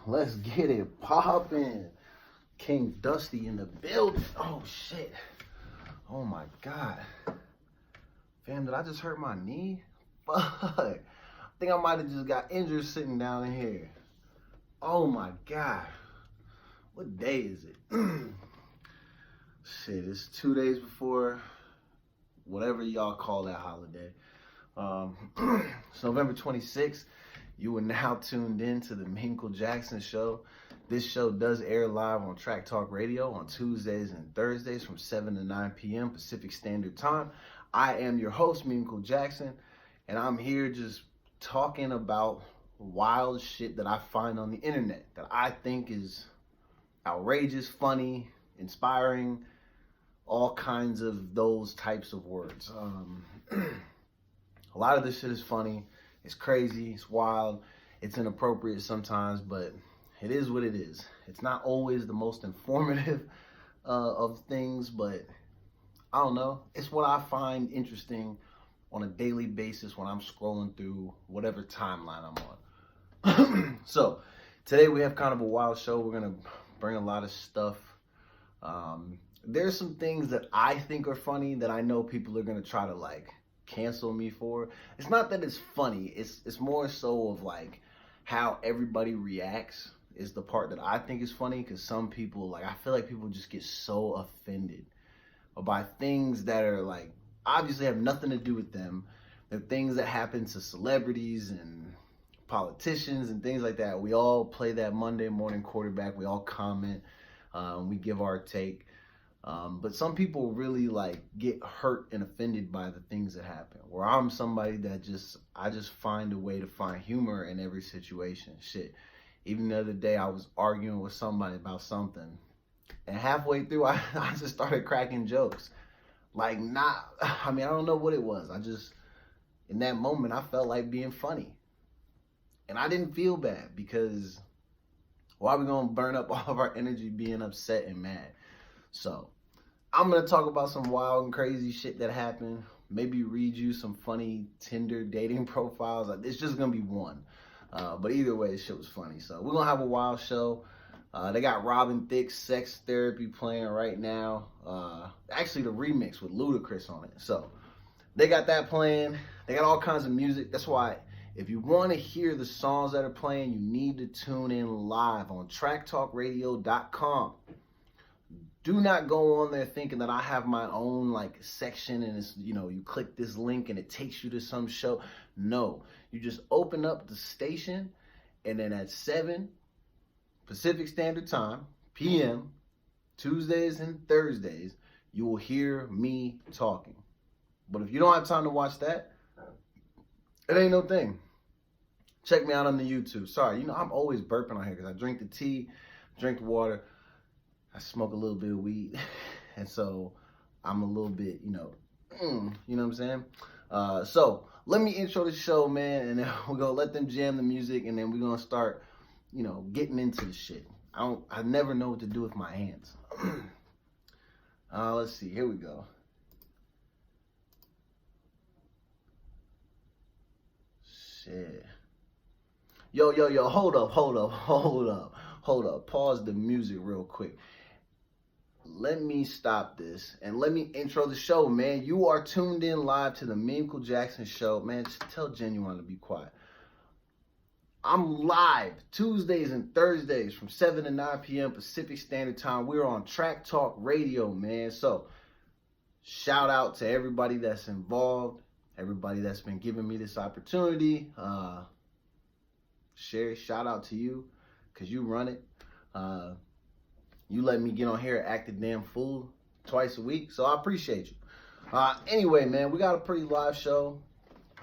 Let's get it poppin'. King Dusty in the building. Oh shit. Oh my God. Fam, did I just hurt my knee? Fuck. I think I might have just got injured sitting down in here. Oh my God. What day is it? Shit, it's 2 days before whatever y'all call that holiday. It's November 26th. You are now tuned in to the Michael Jackson Show. This show does air live on Track Talk Radio on Tuesdays and Thursdays from 7 to 9 p.m. Pacific Standard Time. I am your host, Michael Jackson, and I'm here just talking about wild shit that I find on the internet that I think is outrageous, funny, inspiring, all kinds of those types of words. A lot of this shit is funny. It's crazy. It's wild. It's inappropriate sometimes, but it is what it is. It's not always the most informative of things, but I don't know. It's what I find interesting on a daily basis when I'm scrolling through whatever timeline I'm on. So today we have kind of a wild show. We're going to bring a lot of stuff. There's some things that I think are funny that I know people are going to try to like cancel me for. It's not that it's funny. It's more so of like how everybody reacts is the part that I think is funny, because some people, like, I feel like people just get so offended by things that are like obviously have nothing to do with them. They're things that happen to celebrities and politicians and things like that. We all play that Monday morning quarterback. We all comment. We give our take. But some people really like get hurt and offended by the things that happen. Where I'm somebody that I just find a way to find humor in every situation. Shit. Even the other day I was arguing with somebody about something, and halfway through I just started cracking jokes. I don't know what it was. In that moment I felt like being funny. And I didn't feel bad, because why are we gonna burn up all of our energy being upset and mad? So I'm going to talk about some wild and crazy shit that happened. Maybe read you some funny Tinder dating profiles. It's just going to be one. But either way, this shit was funny. So we're going to have a wild show. They got Robin Thicke's Sex Therapy playing right now. Actually, the remix with Ludacris on it. So they got that playing. They got all kinds of music. That's why if you want to hear the songs that are playing, you need to tune in live on tracktalkradio.com. Do not go on there thinking that I have my own like section and it's, you click this link and it takes you to some show. No, you just open up the station, and then at 7 Pacific Standard Time, PM, Tuesdays and Thursdays, you will hear me talking. But if you don't have time to watch that, it ain't no thing. Check me out on the YouTube. Sorry, I'm always burping on here because I drink the tea, drink the water. I smoke a little bit of weed, and so I'm a little bit, you know what I'm saying? So let me intro the show, man, and then we're going to let them jam the music, and then we're going to start, getting into the shit. I never know what to do with my hands. Let's see. Here we go. Shit. Yo, hold up. Pause the music real quick. Let me stop this and let me intro the show, man. You are tuned in live to the Michael Jackson Show. Man, just tell Genuine to be quiet. I'm live Tuesdays and Thursdays from 7 to 9 p.m. Pacific Standard Time. We're on Track Talk Radio, man. So shout out to everybody that's involved, everybody that's been giving me this opportunity. Sherry, shout out to you, because you run it. You let me get on here and act a damn fool twice a week, so I appreciate you. Anyway, man, we got a pretty live show.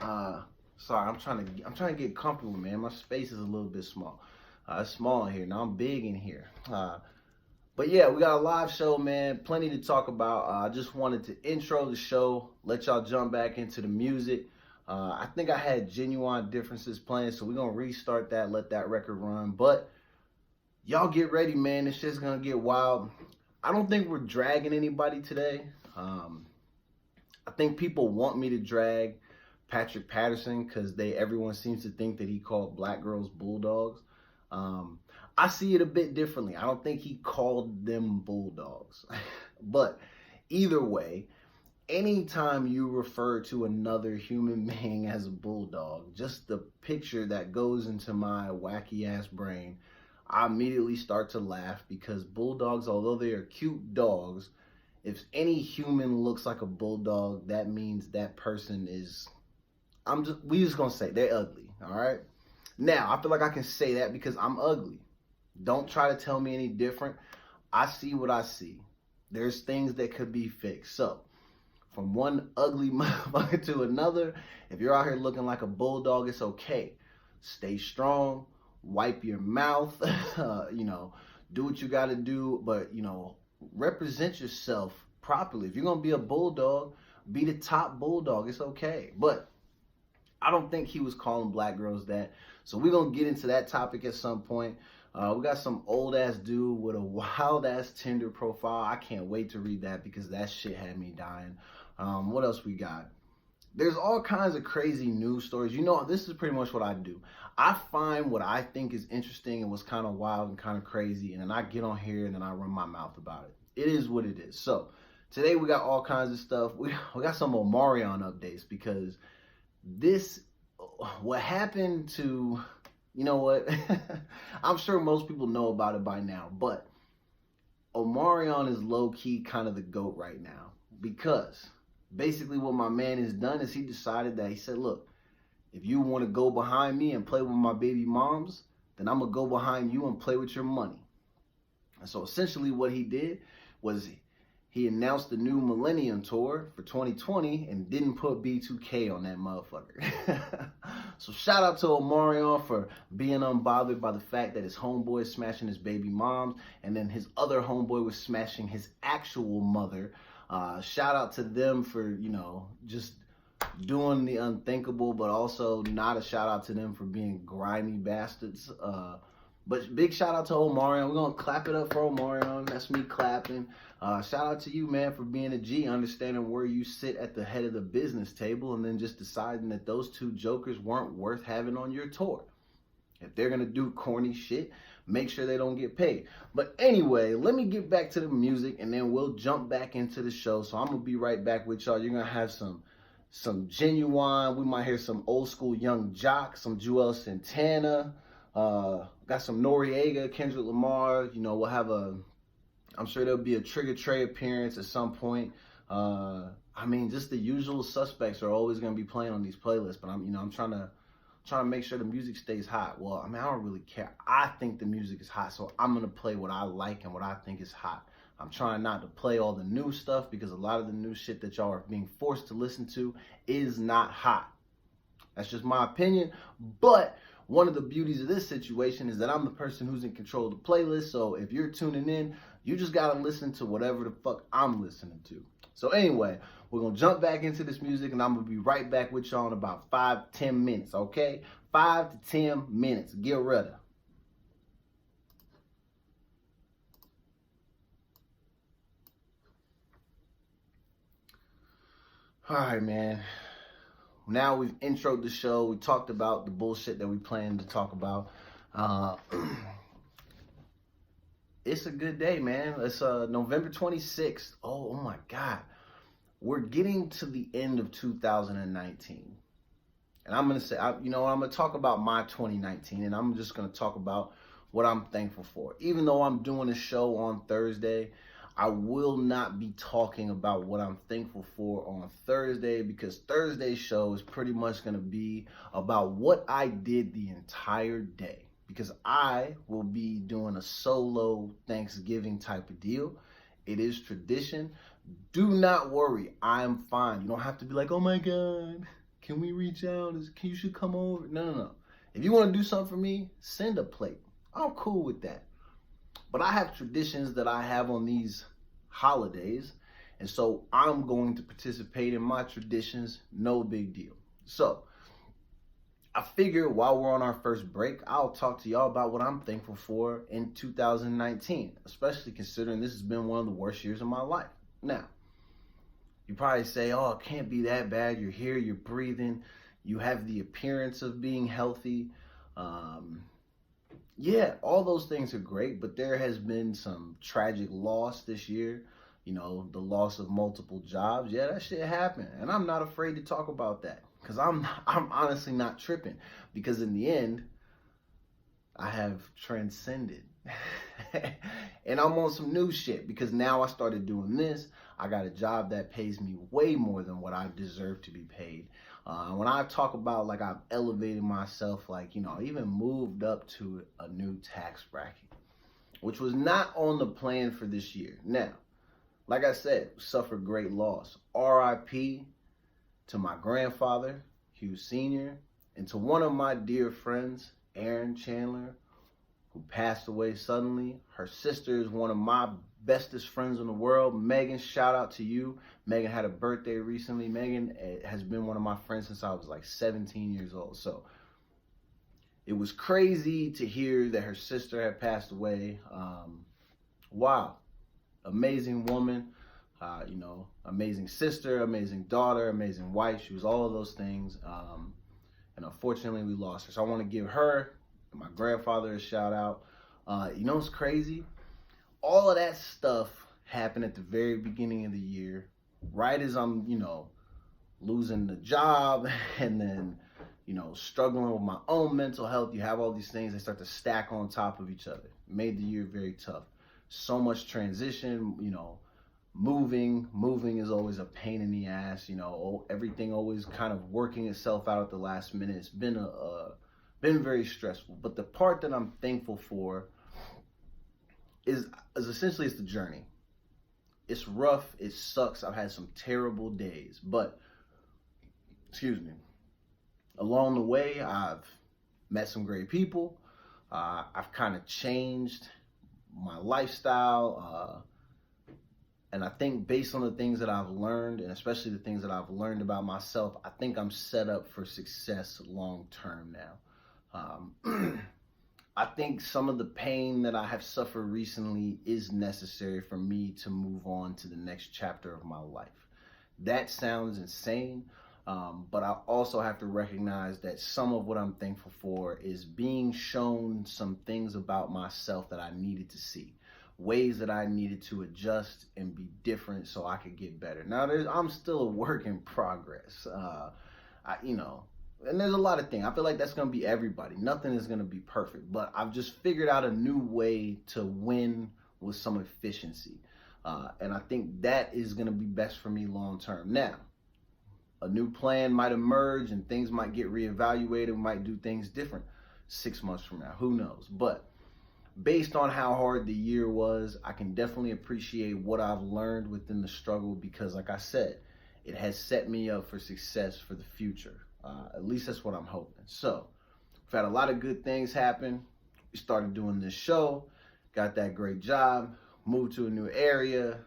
Sorry, I'm trying to get comfortable, man. My space is a little bit small. It's small in here. Now I'm big in here. But yeah, we got a live show, man. Plenty to talk about. I just wanted to intro the show, let y'all jump back into the music. I think I had Genuine Differences playing, so we're going to restart that, let that record run. But y'all get ready, man. This shit's going to get wild. I don't think we're dragging anybody today. I think people want me to drag Patrick Patterson because everyone seems to think that he called black girls bulldogs. I see it a bit differently. I don't think he called them bulldogs. But either way, anytime you refer to another human being as a bulldog, just the picture that goes into my wacky ass brain, I immediately start to laugh because bulldogs, although they are cute dogs, if any human looks like a bulldog, that means that person is, we just gonna say they're ugly, all right? Now, I feel like I can say that because I'm ugly. Don't try to tell me any different. I see what I see. There's things that could be fixed. So, from one ugly motherfucker to another, if you're out here looking like a bulldog, it's okay. Stay strong, wipe your mouth, do what you gotta do, but, represent yourself properly. If you're gonna be a bulldog, be the top bulldog. It's okay. But I don't think he was calling black girls that. So we're gonna get into that topic at some point. We got some old ass dude with a wild ass Tinder profile. I can't wait to read that because that shit had me dying. What else we got? There's all kinds of crazy news stories. This is pretty much what I do. I find what I think is interesting and what's kind of wild and kind of crazy, and then I get on here and then I run my mouth about it. It is what it is. So today we got all kinds of stuff. We got some Omarion updates because what happened to, I'm sure most people know about it by now, but Omarion is low-key kind of the GOAT right now because basically what my man has done is he said, look, if you want to go behind me and play with my baby moms, then I'm going to go behind you and play with your money. And so essentially what he did was he announced the new Millennium Tour for 2020 and didn't put B2K on that motherfucker. So shout out to Omarion for being unbothered by the fact that his homeboy is smashing his baby moms and then his other homeboy was smashing his actual mother. Shout out to them for, just doing the unthinkable, but also not a shout out to them for being grimy bastards. But big shout out to Omarion. We're going to clap it up for Omarion. That's me clapping. Shout out to you, man, for being a G, understanding where you sit at the head of the business table and then just deciding that those two jokers weren't worth having on your tour. If they're going to do corny shit, make sure they don't get paid. But anyway, let me get back to the music and then we'll jump back into the show. So I'm going to be right back with y'all. You're going to have some Genuine. We might hear some old school Young Jock, some Joel Santana. Got some Noriega, Kendrick Lamar. We'll have I'm sure there'll be a Trigger Trey appearance at some point. Just the usual suspects are always going to be playing on these playlists, but I'm trying to make sure the music stays hot. Well, I don't really care. I think the music is hot, so I'm going to play what I like and what I think is hot. I'm trying not to play all the new stuff because a lot of the new shit that y'all are being forced to listen to is not hot. That's just my opinion, but one of the beauties of this situation is that I'm the person who's in control of the playlist, so if you're tuning in, you just gotta listen to whatever the fuck I'm listening to. So anyway, we're gonna jump back into this music and I'm gonna be right back with y'all in about 5-10 minutes, okay? 5 to 10 minutes. Get ready. All right, man. Now we've introed the show. We talked about the bullshit that we planned to talk about. It's a good day, man. It's November 26th. Oh my God. We're getting to the end of 2019. And I'm going to say, I'm going to talk about my 2019, and I'm just going to talk about what I'm thankful for. Even though I'm doing a show on Thursday, I will not be talking about what I'm thankful for on Thursday because Thursday's show is pretty much going to be about what I did the entire day because I will be doing a solo Thanksgiving type of deal. It is tradition. Do not worry. I'm fine. You don't have to be like, oh my God, can we reach out? You should come over. No. If you want to do something for me, send a plate. I'm cool with that. But I have traditions that I have on these holidays, and so I'm going to participate in my traditions, no big deal. So I figure while we're on our first break, I'll talk to y'all about what I'm thankful for in 2019, especially considering this has been one of the worst years of my life. Now, you probably say, oh, it can't be that bad. You're here, you're breathing, you have the appearance of being healthy. yeah, all those things are great, but there has been some tragic loss this year. The loss of multiple jobs. Yeah, that shit happened, and I'm not afraid to talk about that because I'm honestly not tripping because in the end, I have transcended. And I'm on some new shit because now I started doing this. I got a job that pays me way more than what I deserve to be paid. When I talk about like I've elevated myself, like, I even moved up to a new tax bracket, which was not on the plan for this year. Now, like I said, suffered great loss. RIP to my grandfather, Hugh Sr., and to one of my dear friends, Aaron Chandler, who passed away suddenly. Her sister is one of my bestest friends in the world. Megan, shout out to you. Megan had a birthday recently. Megan has been one of my friends since I was like 17 years old. So it was crazy to hear that her sister had passed away. Wow. Amazing woman. Amazing sister, amazing daughter, amazing wife. She was all of those things. And unfortunately, we lost her. So I want to give her and my grandfather a shout out. What's crazy? All of that stuff happened at the very beginning of the year, right as I'm, losing the job and then, struggling with my own mental health. You have all these things, they start to stack on top of each other. Made the year very tough. So much transition, moving is always a pain in the ass. Everything always kind of working itself out at the last minute. It's been been very stressful. But the part that I'm thankful for is essentially it's the journey. It's rough. It sucks. I've had some terrible days, but along the way, I've met some great people. I've kind of changed my lifestyle. And I think based on the things that I've learned, and especially the things that I've learned about myself, I think I'm set up for success long term now. I think some of the pain that I have suffered recently is necessary for me to move on to the next chapter of my life. That sounds insane, but I also have to recognize that some of what I'm thankful for is being shown some things about myself that I needed to see. Ways that I needed to adjust and be different so I could get better. Now, I'm still a work in progress. And there's a lot of things. I feel like that's going to be everybody. Nothing is going to be perfect. But I've just figured out a new way to win with some efficiency. And I think that is going to be best for me long term. Now, a new plan might emerge and things might get reevaluated. We might do things different 6 months from now. Who knows? But based on how hard the year was, I can definitely appreciate what I've learned within the struggle because, like I said, it has set me up for success for the future. At least that's what I'm hoping. So, we've had a lot of good things happen. We started doing this show, got that great job, moved to a new area.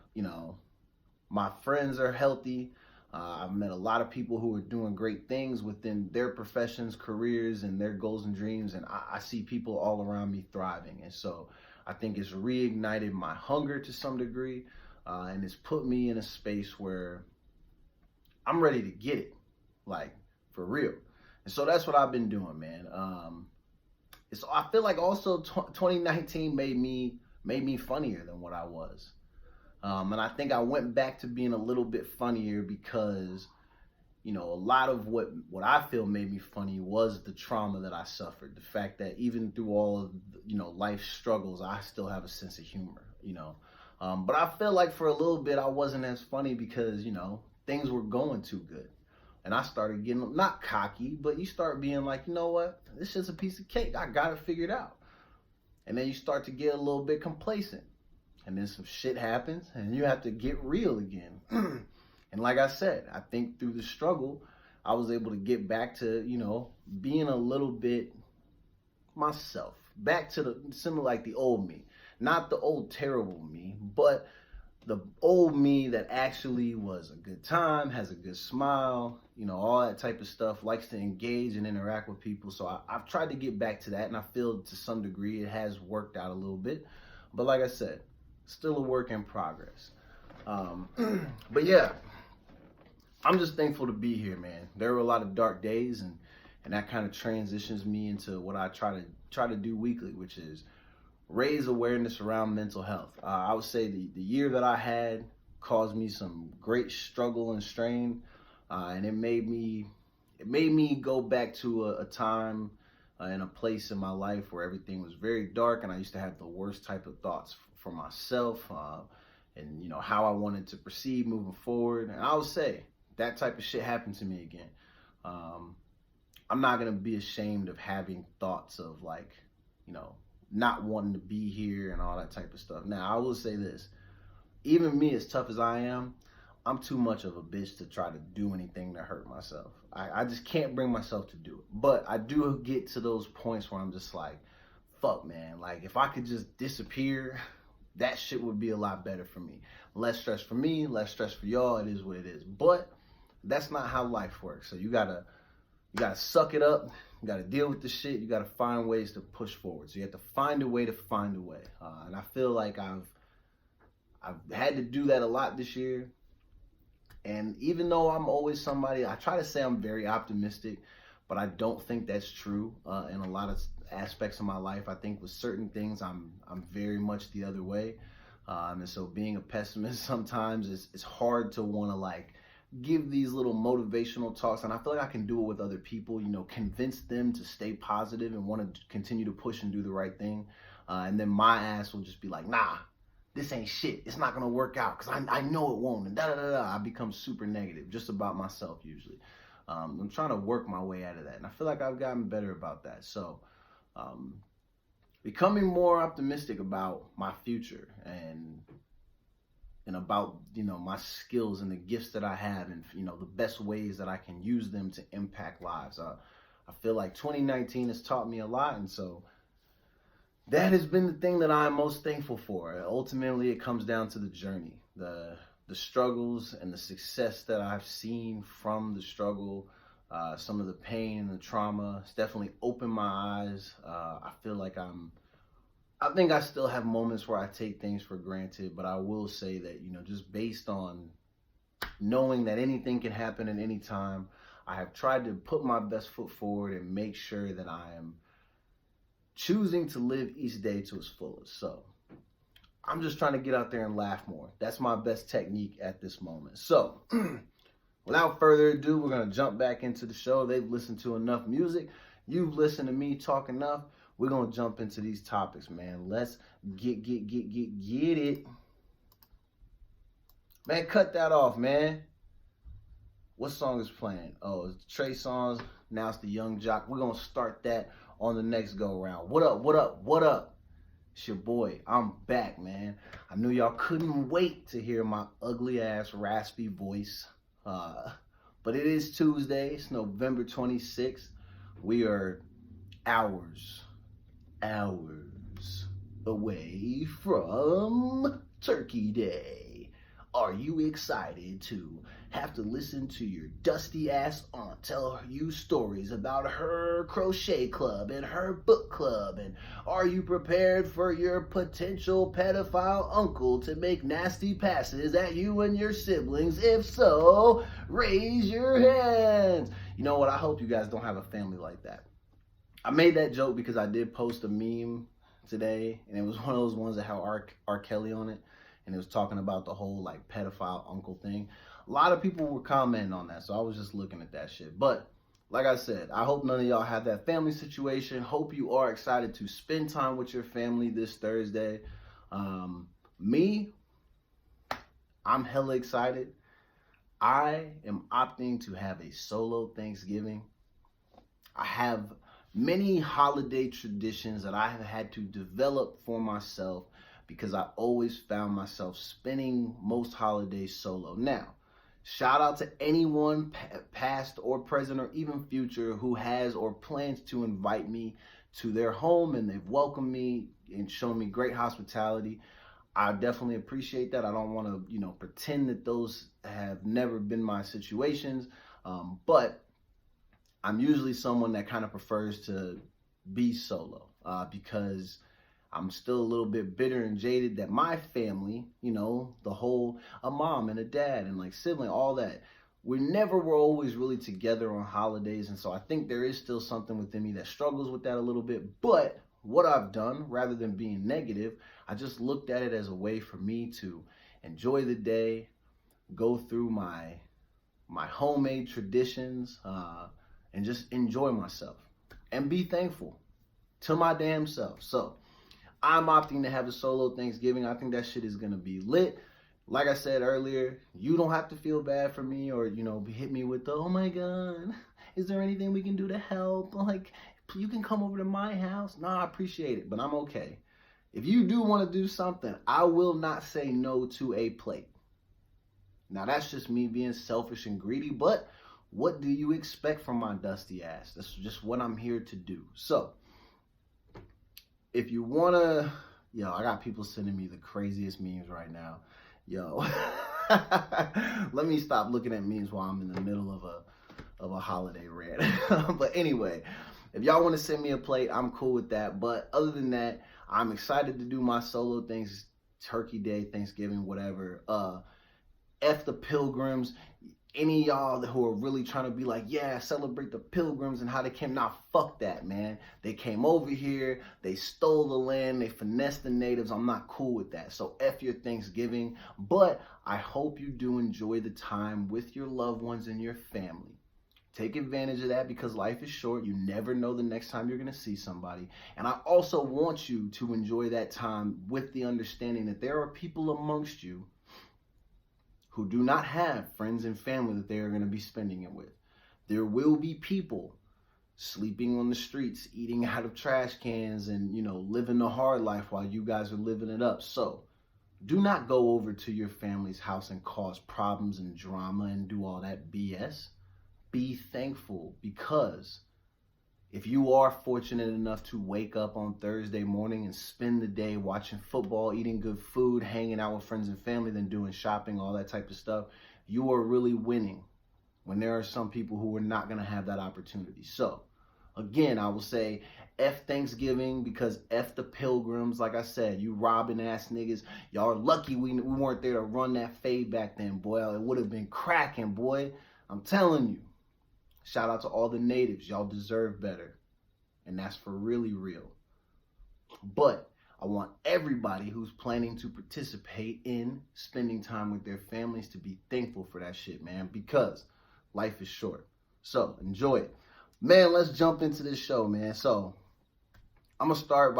My friends are healthy. I've met a lot of people who are doing great things within their professions, careers, and their goals and dreams. And I see people all around me thriving. And so I think it's reignited my hunger to some degree. And it's put me in a space where I'm ready to get it. Like, for real. And so that's what I've been doing, man. I feel like also 2019 made me funnier than what I was. And I think I went back to being a little bit funnier because, a lot of what I feel made me funny was the trauma that I suffered. The fact that even through all of, life's struggles, I still have a sense of humor, But I feel like for a little bit, I wasn't as funny because, things were going too good. And I started getting, not cocky, but you start being like, you know what? This is a piece of cake. I got it figured out. And then you start to get a little bit complacent. And then some shit happens and you have to get real again. And like I said, I think through the struggle, I was able to get back to, being a little bit myself. Back to similar like the old me. Not the old terrible me, but the old me that actually was a good time, has a good smile, all that type of stuff, likes to engage and interact with people. So I've tried to get back to that, and I feel to some degree it has worked out a little bit. But like I said, still a work in progress. But yeah, I'm just thankful to be here, man. There were a lot of dark days, and and that kind of transitions me into what I try to do weekly, which is raise awareness around mental health. I would say the year that I had caused me some great struggle and strain, and it made me go back to a time in a place in my life where everything was very dark, and I used to have the worst type of thoughts for myself, and how I wanted to proceed moving forward. And I would say that type of shit happened to me again. I'm not gonna be ashamed of having thoughts of like, not wanting to be here and all that type of stuff. Now, I will say this: even me, as tough as I am, I'm too much of a bitch to try to do anything to hurt myself. I just can't bring myself to do it. But I do get to those points where I'm just like, fuck, man. Like, if I could just disappear, that shit would be a lot better for me. Less stress for me, less stress for y'all. It is what it is. But that's not how life works. So you gotta suck it up. You gotta deal with the shit. You gotta find ways to push forward. So you have to find a way to find a way. And I feel like I've had to do that a lot this year. And even though I'm always somebody, I try to say I'm very optimistic, but I don't think that's true in a lot of aspects of my life. I think with certain things, I'm very much the other way. And so being a pessimist sometimes it's hard to want to like give these little motivational talks. And I feel like I can do it with other people, convince them to stay positive and want to continue to push and do the right thing. And then my ass will just be like, nah, this ain't shit. It's not gonna work out because I know it won't. And da da da da. I become super negative just about myself usually. I'm trying to work my way out of that, and I feel like I've gotten better about that. So, becoming more optimistic about my future and about my skills and the gifts that I have, and the best ways that I can use them to impact lives. I feel like 2019 has taught me a lot, and so that has been the thing that I'm most thankful for. Ultimately, it comes down to the journey, the struggles and the success that I've seen from the struggle, some of the pain and the trauma. It's definitely opened my eyes. I feel like I think I still have moments where I take things for granted, but I will say that, just based on knowing that anything can happen at any time, I have tried to put my best foot forward and make sure that I am choosing to live each day to its fullest. So I'm just trying to get out there and laugh more. That's my best technique at this moment. So without further ado, we're going to jump back into the show. They've listened to enough music. You've listened to me talk enough. We're going to jump into these topics, man. Let's get it. Man, cut that off, man. What song is playing? Oh, it's Trey Songz. Now it's the Young Jock. We're going to start that on the next go round. What up? It's your boy. I'm back, man. I knew y'all couldn't wait to hear my ugly ass raspy voice. But it is Tuesday. It's November 26th. We are hours away from Turkey Day. Are you excited to have to listen to your dusty ass aunt tell you stories about her crochet club and her book club? And are you prepared for your potential pedophile uncle to make nasty passes at you and your siblings? If so, raise your hands. You know what? I hope you guys don't have a family like that. I made that joke because I did post a meme today, and it was one of those ones that had R. Kelly on it, and it was talking about the whole like pedophile uncle thing. A lot of people were commenting on that, so I was just looking at that shit. But like I said, I hope none of y'all have that family situation. Hope you are excited to spend time with your family this Thursday. Me, I'm hella excited. I am opting to have a solo Thanksgiving. I have many holiday traditions that I have had to develop for myself because I always found myself spending most holidays solo. Now, shout out to anyone past or present or even future who has or plans to invite me to their home, and they've welcomed me and shown me great hospitality. I definitely appreciate that. I don't want to, pretend that those have never been my situations, but I'm usually someone that kind of prefers to be solo because I'm still a little bit bitter and jaded that my family, the whole, a mom and a dad and like sibling, all that, we never were always really together on holidays. And so I think there is still something within me that struggles with that a little bit. But what I've done, rather than being negative, I just looked at it as a way for me to enjoy the day, go through my homemade traditions, and just enjoy myself and be thankful to my damn self. So I'm opting to have a solo Thanksgiving. I think that shit is gonna be lit. Like I said earlier, you don't have to feel bad for me or, hit me with the, oh my God, is there anything we can do to help? Like, you can come over to my house. Nah, I appreciate it, but I'm okay. If you do want to do something, I will not say no to a plate. Now, that's just me being selfish and greedy, but what do you expect from my dusty ass? That's just what I'm here to do. So, if you want to, I got people sending me the craziest memes right now. Let me stop looking at memes while I'm in the middle of a holiday rant. But anyway, if y'all want to send me a plate, I'm cool with that. But other than that, I'm excited to do my solo things, Turkey Day, Thanksgiving, whatever. F the pilgrims. Any of y'all who are really trying to be like, yeah, celebrate the pilgrims and how they came. Nah, fuck that, man. They came over here, they stole the land, they finessed the natives. I'm not cool with that. So F your Thanksgiving. But I hope you do enjoy the time with your loved ones and your family. Take advantage of that because life is short. You never know the next time you're going to see somebody. And I also want you to enjoy that time with the understanding that there are people amongst you who do not have friends and family that they are going to be spending it with. There will be people sleeping on the streets, eating out of trash cans, and, living the hard life while you guys are living it up. So do not go over to your family's house and cause problems and drama and do all that BS. Be thankful, because if you are fortunate enough to wake up on Thursday morning and spend the day watching football, eating good food, hanging out with friends and family, then doing shopping, all that type of stuff, you are really winning when there are some people who are not going to have that opportunity. So, again, I will say F Thanksgiving because F the pilgrims. Like I said, you robbing ass niggas. Y'all are lucky we weren't there to run that fade back then, boy. It would have been cracking, boy. I'm telling you. Shout out to all the natives. Y'all deserve better. And that's for really real. But I want everybody who's planning to participate in spending time with their families to be thankful for that shit, man, because life is short. So enjoy it. Man, let's jump into this show, man. So I'm going to start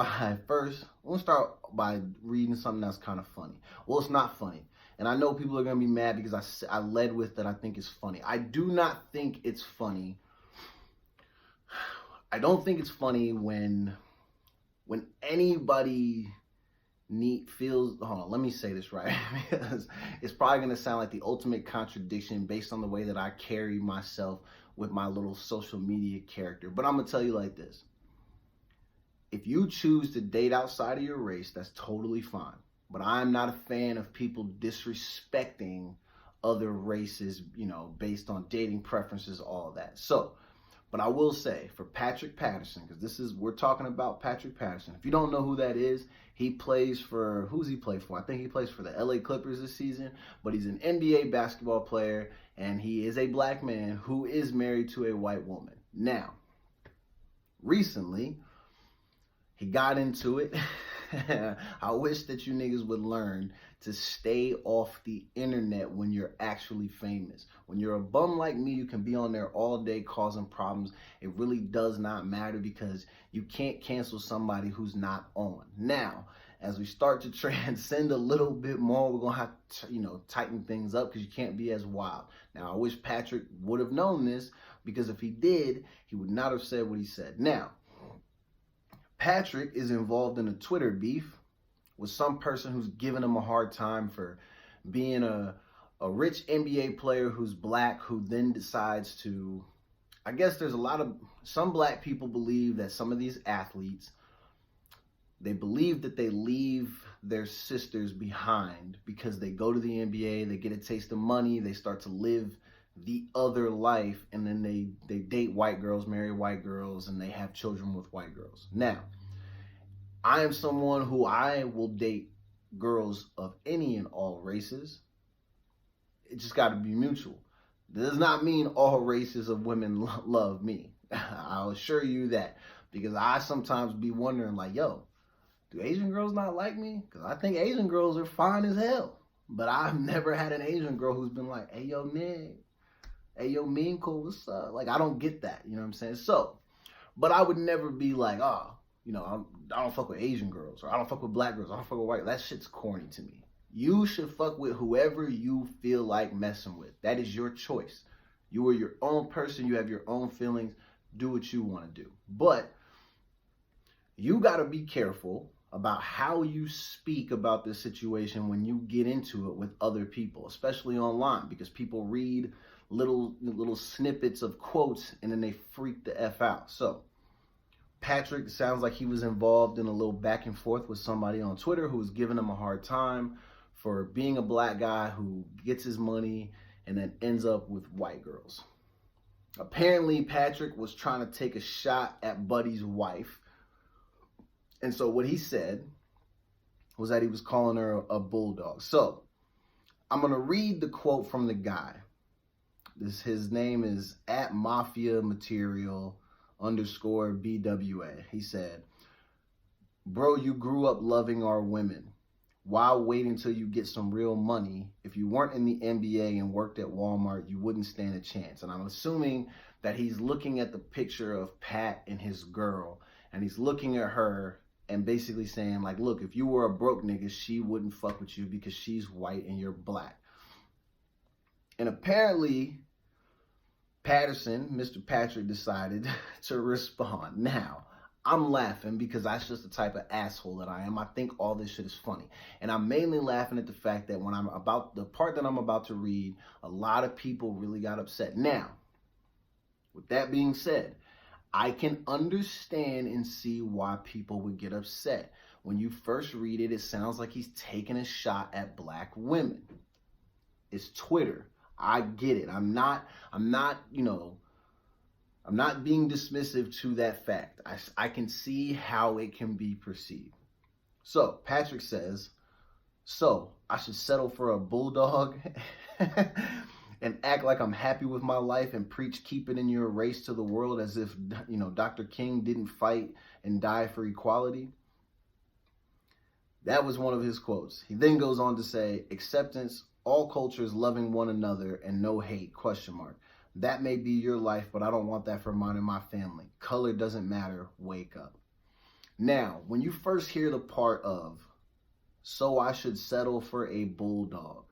by reading something that's kind of funny. Well, it's not funny. And I know people are going to be mad because I led with that I think it's funny. I do not think it's funny. I don't think it's funny when anybody feels, hold on, let me say this right, because it's probably going to sound like the ultimate contradiction based on the way that I carry myself with my little social media character. But I'm going to tell you like this. If you choose to date outside of your race, that's totally fine. But I'm not a fan of people disrespecting other races, based on dating preferences, all that. So, but I will say for Patrick Patterson, because we're talking about Patrick Patterson. If you don't know who that is, he plays for, who's he play for? I think he plays for the LA Clippers this season, but he's an NBA basketball player, and he is a black man who is married to a white woman. Now, recently, he got into it. I wish that you niggas would learn to stay off the internet when you're actually famous. When you're a bum like me, you can be on there all day causing problems. It really does not matter because you can't cancel somebody who's not on. Now, as we start to transcend a little bit more, we're going to have to, tighten things up because you can't be as wild. Now, I wish Patrick would have known this because if he did, he would not have said what he said. Now, Patrick is involved in a Twitter beef with some person who's giving him a hard time for being a rich NBA player who's black, who then decides to, I guess there's some black people believe that some of these athletes, they believe that they leave their sisters behind because they go to the NBA, they get a taste of money, they start to live the other life, and then they date white girls, marry white girls, and they have children with white girls. Now, I am someone who I will date girls of any and all races. It just got to be mutual. Does not mean all races of women love me. I'll assure you that, because I sometimes be wondering, like, yo, do Asian girls not like me? Because I think Asian girls are fine as hell. But I've never had an Asian girl who's been like, hey, yo, Nick, hey, yo, Minko, what's up? Like, I don't get that. You know what I'm saying? So, but I would never be like, oh, I don't fuck with Asian girls, or I don't fuck with black girls, I don't fuck with white. That shit's corny to me. You should fuck with whoever you feel like messing with. That is your choice. You are your own person. You have your own feelings. Do what you want to do. But you got to be careful about how you speak about this situation when you get into it with other people, especially online, because people read little snippets of quotes and then they freak the F out. So Patrick sounds like he was involved in a little back and forth with somebody on Twitter who was giving him a hard time for being a black guy who gets his money and then ends up with white girls. Apparently, Patrick was trying to take a shot at Buddy's wife. And so what he said was that he was calling her a bulldog. So I'm going to read the quote from the guy. His name is @MafiaMaterial_BWA. He said, bro, you grew up loving our women. Why wait until you get some real money? If you weren't in the NBA and worked at Walmart, you wouldn't stand a chance. And I'm assuming that he's looking at the picture of Pat and his girl, and he's looking at her and basically saying, like, look, if you were a broke nigga, she wouldn't fuck with you because she's white and you're black. And apparently, Patterson, Mr. Patrick, decided to respond. Now, I'm laughing because that's just the type of asshole that I am. I think all this shit is funny. And I'm mainly laughing at the fact that when I'm about the part that I'm about to read, a lot of people really got upset. Now, with that being said, I can understand and see why people would get upset. When you first read it, it sounds like he's taking a shot at black women. It's Twitter. I get it. I'm not being dismissive to that fact. I can see how it can be perceived. So Patrick says, so I should settle for a bulldog and act like I'm happy with my life and preach keep it in your race to the world as if, Dr. King didn't fight and die for equality. That was one of his quotes. He then goes on to say, acceptance, all cultures loving one another and no hate, ? That may be your life, but I don't want that for mine and my family. Color doesn't matter. Wake up. Now, when you first hear the part of, so I should settle for a bulldog,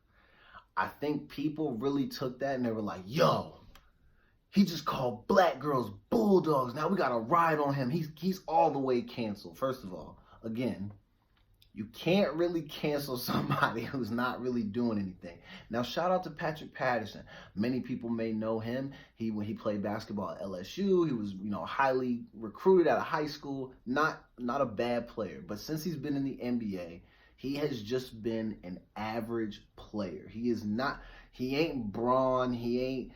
I think people really took that and they were like, yo, he just called black girls bulldogs. Now we got to ride on him. He's all the way canceled. First of all, again, you can't really cancel somebody who's not really doing anything. Now, shout out to Patrick Patterson. Many people may know him. When he played basketball at LSU, he was, highly recruited out of high school. Not a bad player. But since he's been in the NBA, he has just been an average player. He ain't Braun. He ain't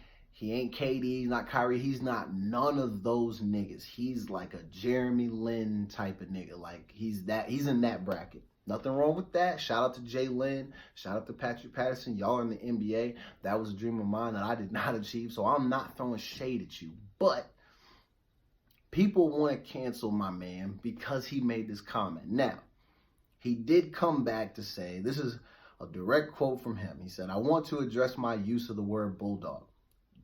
KD. He's not Kyrie. He's not none of those niggas. He's like a Jeremy Lin type of nigga. Like he's in that bracket. Nothing wrong with that. Shout out to Jay Lynn. Shout out to Patrick Patterson. Y'all are in the NBA. That was a dream of mine that I did not achieve. So I'm not throwing shade at you. But people want to cancel my man because he made this comment. Now, he did come back to say, this is a direct quote from him. He said, I want to address my use of the word bulldog.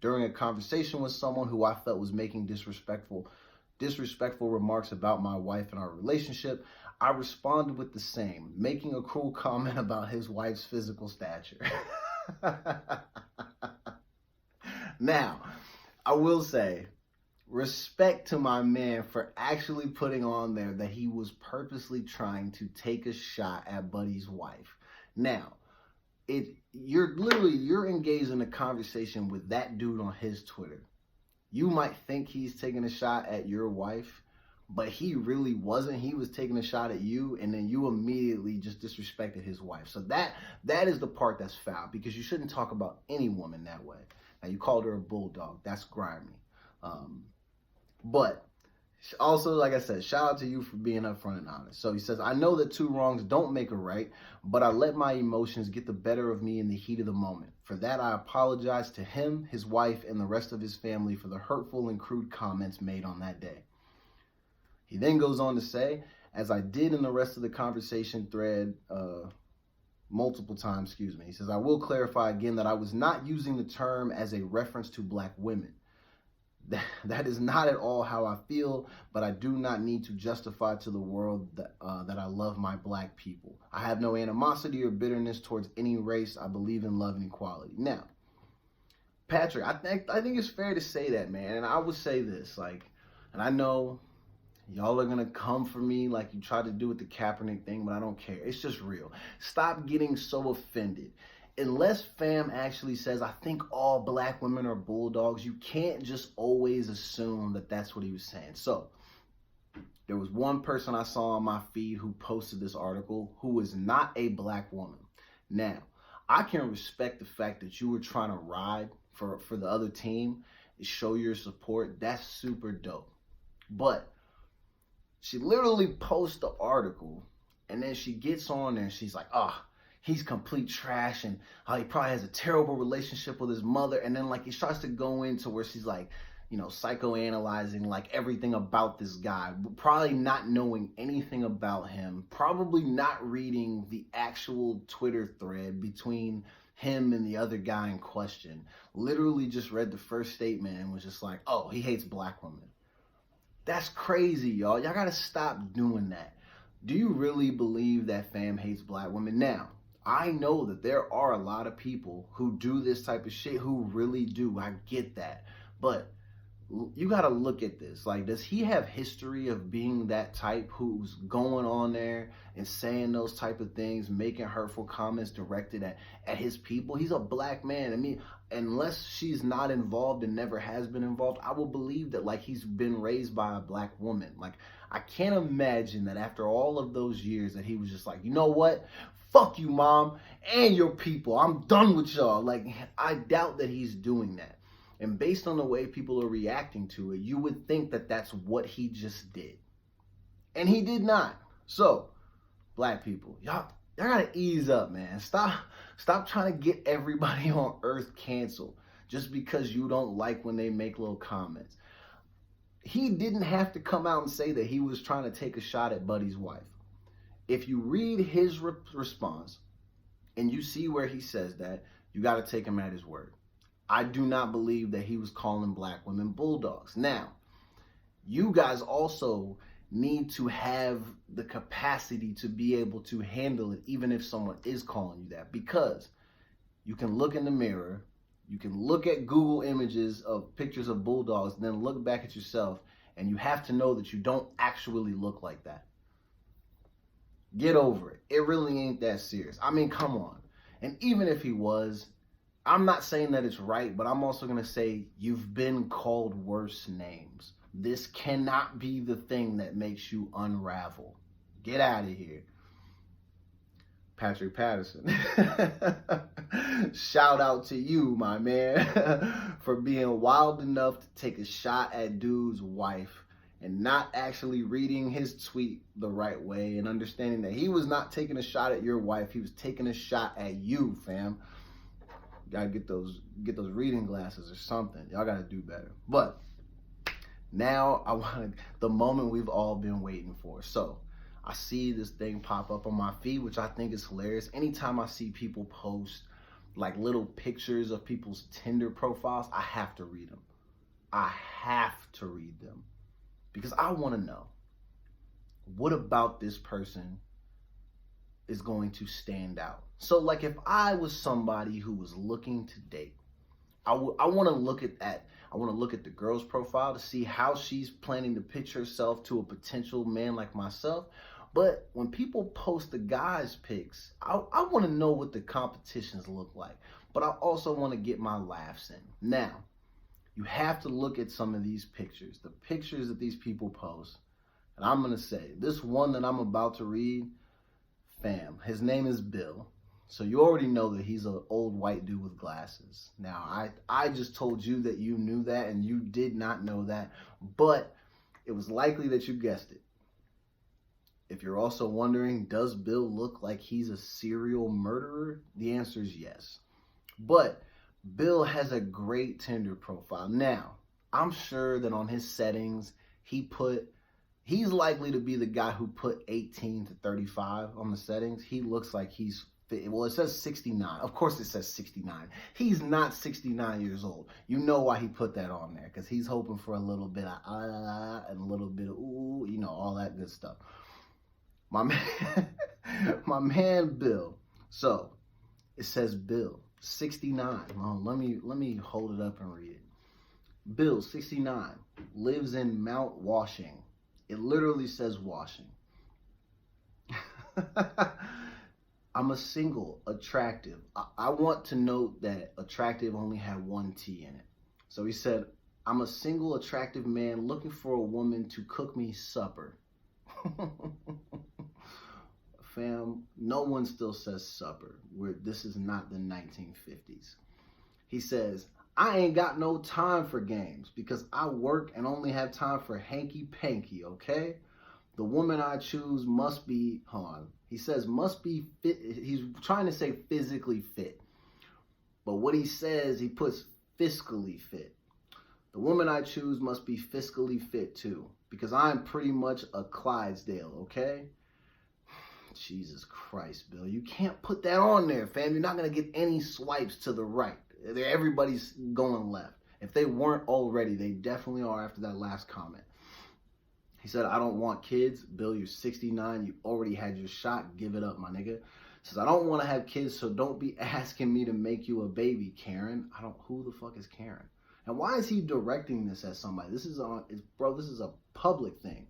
During a conversation with someone who I felt was making disrespectful remarks about my wife and our relationship, I responded with the same, making a cruel comment about his wife's physical stature. Now, I will say, respect to my man for actually putting on there that he was purposely trying to take a shot at Buddy's wife. Now, you're engaged in a conversation with that dude on his Twitter. You might think he's taking a shot at your wife, but he really wasn't. He was taking a shot at you, and then you immediately just disrespected his wife. So that is the part that's foul, because you shouldn't talk about any woman that way. Now, you called her a bulldog. That's grimy. But Also, like I said, shout out to you for being upfront and honest. So he says, I know that two wrongs don't make a right, but I let my emotions get the better of me in the heat of the moment. For that, I apologize to him, his wife, and the rest of his family for the hurtful and crude comments made on that day. He then goes on to say, as I did in the rest of the conversation thread, multiple times, he says, I will clarify again that I was not using the term as a reference to black women. That is not at all how I feel, but I do not need to justify to the world that I love my black people. I have no animosity or bitterness towards any race. I believe in love and equality. Now, Patrick, I think it's fair to say that, man. And I would say this, and I know y'all are going to come for me like you tried to do with the Kaepernick thing, but I don't care. It's just real. Stop getting so offended. Unless fam actually says, I think all black women are bulldogs, you can't just always assume that that's what he was saying. So, there was one person I saw on my feed who posted this article who was not a black woman. Now, I can respect the fact that you were trying to ride for the other team, show your support. That's super dope. But she literally posts the article, and then she gets on there and she's like, he's complete trash, and he probably has a terrible relationship with his mother. And then he starts to go into where she's psychoanalyzing everything about this guy, probably not knowing anything about him, probably not reading the actual Twitter thread between him and the other guy in question. Literally just read the first statement and was just like, oh, he hates black women. That's crazy, y'all. Y'all gotta stop doing that. Do you really believe that fam hates black women? Now, I know that there are a lot of people who do this type of shit who really do. I get that. But you got to look at this. Does he have history of being that type who's going on there and saying those type of things, making hurtful comments directed at his people? He's a black man. I mean, unless she's not involved and never has been involved, I will believe that he's been raised by a black woman. I can't imagine that after all of those years that he was just like, you know what? Fuck you, mom, and your people. I'm done with y'all. I doubt that he's doing that. And based on the way people are reacting to it, you would think that that's what he just did. And he did not. So, black people, y'all gotta ease up, man. Stop trying to get everybody on earth canceled just because you don't like when they make little comments. He didn't have to come out and say that he was trying to take a shot at Buddy's wife. If you read his response and you see where he says that, you got to take him at his word. I do not believe that he was calling black women bulldogs. Now, you guys also need to have the capacity to be able to handle it, even if someone is calling you that, because you can look in the mirror, you can look at Google images of pictures of bulldogs, and then look back at yourself, and you have to know that you don't actually look like that. Get over it. It really ain't that serious. I mean, come on. And even if he was, I'm not saying that it's right, but I'm also going to say you've been called worse names. This cannot be the thing that makes you unravel. Get out of here. Patrick Patterson. Shout out to you, my man, for being wild enough to take a shot at dude's wife and not actually reading his tweet the right way and understanding that he was not taking a shot at your wife. He was taking a shot at you, fam. You gotta get those reading glasses or something. Y'all gotta do better. But now I want the moment we've all been waiting for. So I see this thing pop up on my feed, which I think is hilarious. Anytime I see people post little pictures of people's Tinder profiles, I have to read them. I have to read them because I want to know, what about this person is going to stand out? So if I was somebody who was looking to date, I want to look at that. I want to look at the girl's profile to see how she's planning to pitch herself to a potential man like myself. But when people post the guys' pics, I want to know what the competitions look like. But I also want to get my laughs in. Now, you have to look at some of these pictures, the pictures that these people post. And I'm going to say, this one that I'm about to read, fam, his name is Bill. So you already know that he's an old white dude with glasses. Now, I just told you that you knew that and you did not know that. But It was likely that you guessed it. If you're also wondering, does Bill look like he's a serial murderer? The answer is yes. But Bill has a great Tinder profile. Now, I'm sure that on his settings, he's likely to be the guy who put 18 to 35 on the settings. He looks like he's, well, it says 69. Of course it says 69. He's not 69 years old. You know why he put that on there, because he's hoping for a little bit of and a little bit of ooh, you know, all that good stuff. My man Bill. So it says Bill 69. Let me hold it up and read it. Bill 69 lives in Mount Washing. It literally says Washing. I'm a single, attractive. I want to note that attractive only had one T in it. So he said, I'm a single, attractive man looking for a woman to cook me supper. Fam, no one still says supper. This is not the 1950s. He says, I ain't got no time for games because I work and only have time for hanky-panky, okay? The woman I choose must be, hold on. He says must be fit. He's trying to say physically fit. But what he says, he puts fiscally fit. The woman I choose must be fiscally fit too, because I'm pretty much a Clydesdale, okay? Jesus Christ, Bill. You can't put that on there, fam. You're not going to get any swipes to the right. Everybody's going left. If they weren't already, they definitely are after that last comment. He said, I don't want kids. Bill, you're 69. You already had your shot. Give it up, my nigga. He says, I don't want to have kids, so don't be asking me to make you a baby, Karen. Who the fuck is Karen? And why is he directing this at somebody? This is a public thing.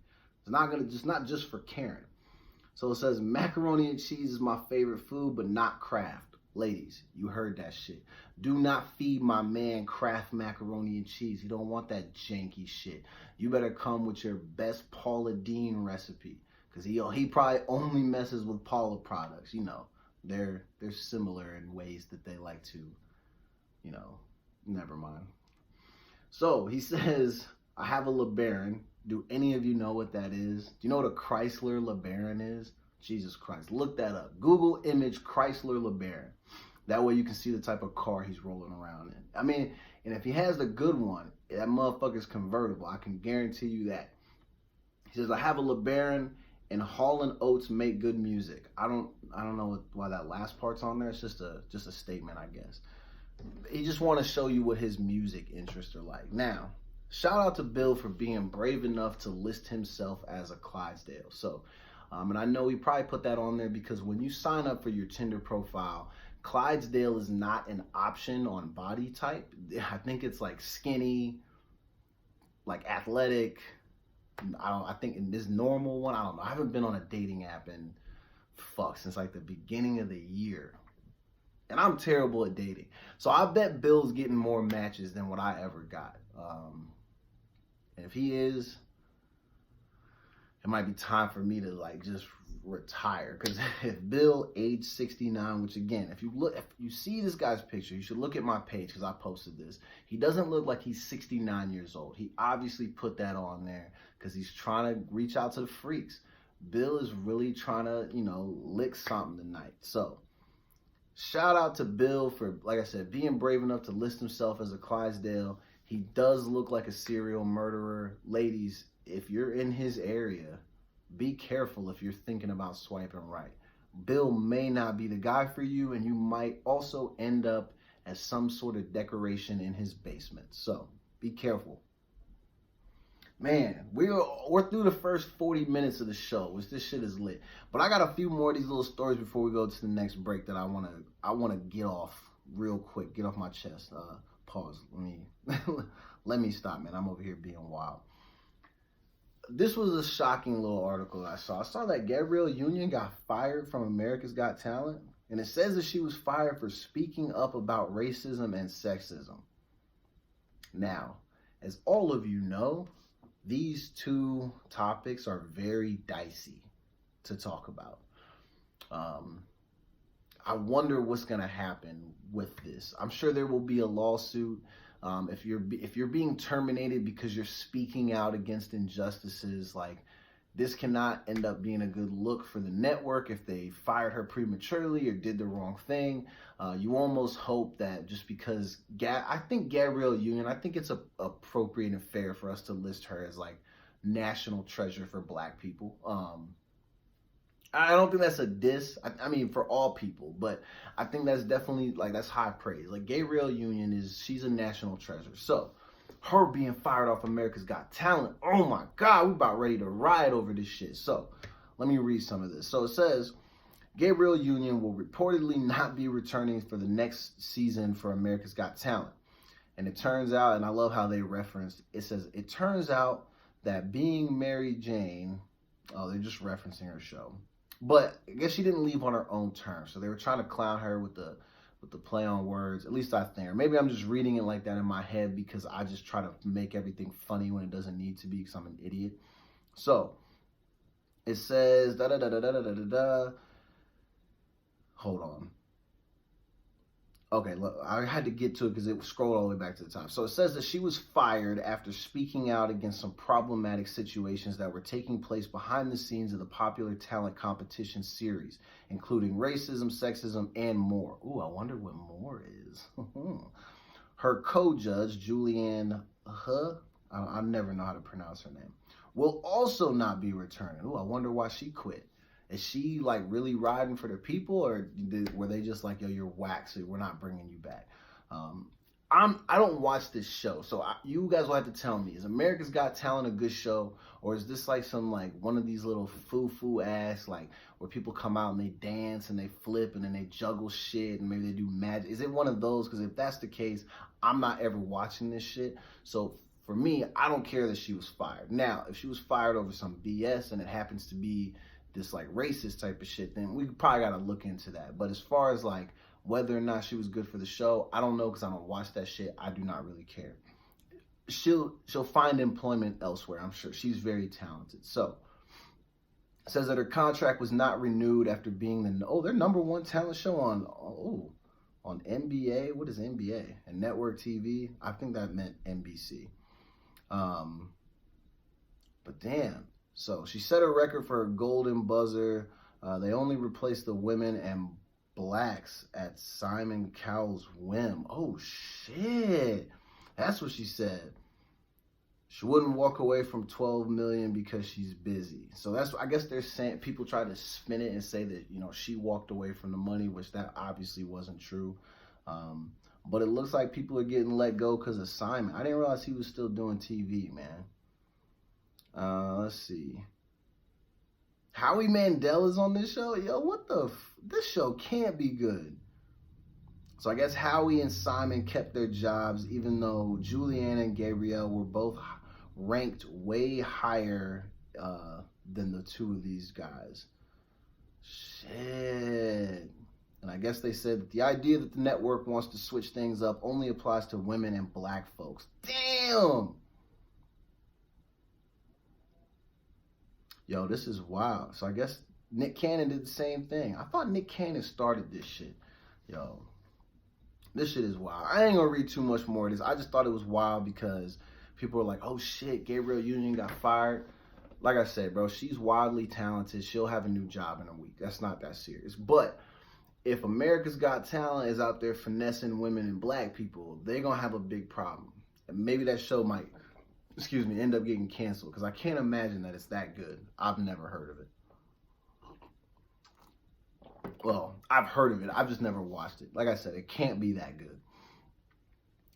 It's not just for Karen. So it says, macaroni and cheese is my favorite food, but not Kraft. Ladies, you heard that shit. Do not feed my man Kraft macaroni and cheese. He don't want that janky shit. You better come with your best Paula Deen recipe, because he probably only messes with Paula products. You know, they're similar in ways that they like to, you know, never mind. So he says, I have a LeBaron. Do any of you know what that is? Do you know what a Chrysler LeBaron is? Jesus Christ. Look that up. Google image Chrysler LeBaron. That way you can see the type of car he's rolling around in. I mean, and if he has the good one, that motherfucker's convertible. I can guarantee you that. He says, I have a LeBaron and Hall & Oates make good music. I don't know why that last part's on there. It's just a statement, I guess. He just want to show you what his music interests are like. Now, shout out to Bill for being brave enough to list himself as a Clydesdale. So, and I know he probably put that on there because when you sign up for your Tinder profile, Clydesdale is not an option on body type. I think it's like skinny, like athletic. I think in this normal one, I don't know. I haven't been on a dating app since like the beginning of the year. And I'm terrible at dating. So I bet Bill's getting more matches than what I ever got. And if he is, it might be time for me to like just retire. Because if Bill, age 69, which again, if you see this guy's picture, you should look at my page because I posted this. He doesn't look like he's 69 years old. He obviously put that on there because he's trying to reach out to the freaks. Bill is really trying to, you know, lick something tonight. So, shout out to Bill for, like I said, being brave enough to list himself as a Clydesdale. He does look like a serial murderer. Ladies, if you're in his area, be careful if you're thinking about swiping right. Bill may not be the guy for you, and you might also end up as some sort of decoration in his basement. So, be careful. Man, we're through the first 40 minutes of the show, which this shit is lit. But I got a few more of these little stories before we go to the next break that I wanna get off real quick, get off my chest. Pause. Let me stop, man. I'm over here being wild. This was a shocking little article that I saw. I saw that Gabrielle Union got fired from America's Got Talent, and it says that she was fired for speaking up about racism and sexism. Now, as all of you know, these two topics are very dicey to talk about. I wonder what's going to happen with this. I'm sure there will be a lawsuit. If you're being terminated because you're speaking out against injustices, like, this cannot end up being a good look for the network if they fired her prematurely or did the wrong thing. You almost hope that just because I think Gabrielle Union, I think it's appropriate and fair for us to list her as like national treasure for Black people. I don't think that's a diss. I mean, for all people, but I think that's definitely, like, that's high praise. Like, Gabrielle Union she's a national treasure. So, her being fired off America's Got Talent, oh my God, we about ready to riot over this shit. So, let me read some of this. So, it says, Gabrielle Union will reportedly not be returning for the next season for America's Got Talent. And it turns out, and I love how they referenced, it says, it turns out that being Mary Jane, oh, they're just referencing her show. But I guess she didn't leave on her own terms. So they were trying to clown her with the play on words. At least I think. Or maybe I'm just reading it like that in my head because I just try to make everything funny when it doesn't need to be because I'm an idiot. So it says da da da da da da da da. Hold on. Okay, look, I had to get to it because it scrolled all the way back to the top. So it says that she was fired after speaking out against some problematic situations that were taking place behind the scenes of the popular talent competition series, including racism, sexism, and more. Ooh, I wonder what more is. Her co-judge, Julianne, I never know how to pronounce her name, will also not be returning. Ooh, I wonder why she quit. Is she like really riding for the people, or were they just like, yo, you're whack, so we're not bringing you back? I don't watch this show, so you guys will have to tell me, is America's Got Talent a good show, or is this like some like one of these little foo ass, like, where people come out and they dance and they flip and then they juggle shit and maybe they do magic? Is it one of those? Because if that's the case, I'm not ever watching this shit. So for me, I don't care that she was fired. Now, if she was fired over some BS and it happens to be this like racist type of shit, then we probably got to look into that. But as far as like whether or not she was good for the show, I don't know, because I don't watch that shit. I do not really care. She'll find employment elsewhere, I'm sure. She's very talented. So it says that her contract was not renewed after being their number one talent show on NBA. What is NBA? And network TV? I think that meant NBC. But damn. So she set a record for a golden buzzer. They only replaced the women and Blacks at Simon Cowell's whim. Oh, shit. That's what she said. She wouldn't walk away from $12 million because she's busy. So that's, I guess they're saying, people try to spin it and say that, you know, she walked away from the money, which that obviously wasn't true. But it looks like people are getting let go because of Simon. I didn't realize he was still doing TV, man. Let's see. Howie Mandel is on this show. Yo, what the? This show can't be good. So I guess Howie and Simon kept their jobs, even though Julianne and Gabrielle were both ranked way higher than the two of these guys. Shit. And I guess they said that the idea that the network wants to switch things up only applies to women and Black folks. Damn. Yo, this is wild. So I guess Nick Cannon did the same thing. I thought Nick Cannon started this shit. Yo, this shit is wild. I ain't gonna read too much more of this. I just thought it was wild because people were like, oh shit, Gabrielle Union got fired. Like I said, bro, she's wildly talented. She'll have a new job in a week. That's not that serious. But if America's Got Talent is out there finessing women and Black people, they're gonna have a big problem. And maybe that show might, end up getting canceled, because I can't imagine that it's that good. I've never heard of it. Well, I've heard of it. I've just never watched it. Like I said, it can't be that good.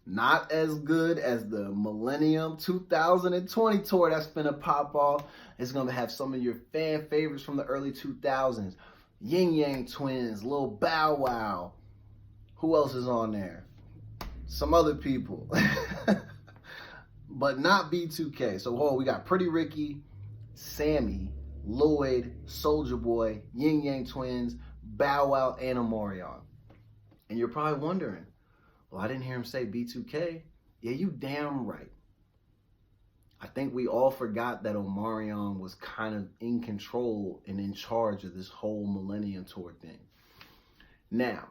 Not as good as the Millennium 2020 tour that's finna pop off. It's gonna have some of your fan favorites from the early 2000s. Yin Yang Twins, Lil Bow Wow. Who else is on there? Some other people. But not B2K. So, we got Pretty Ricky, Sammy, Lloyd, Soulja Boy, Yin Yang Twins, Bow Wow, and Omarion. And you're probably wondering, well, I didn't hear him say B2K. Yeah, you damn right. I think we all forgot that Omarion was kind of in control and in charge of this whole Millennium Tour thing. Now,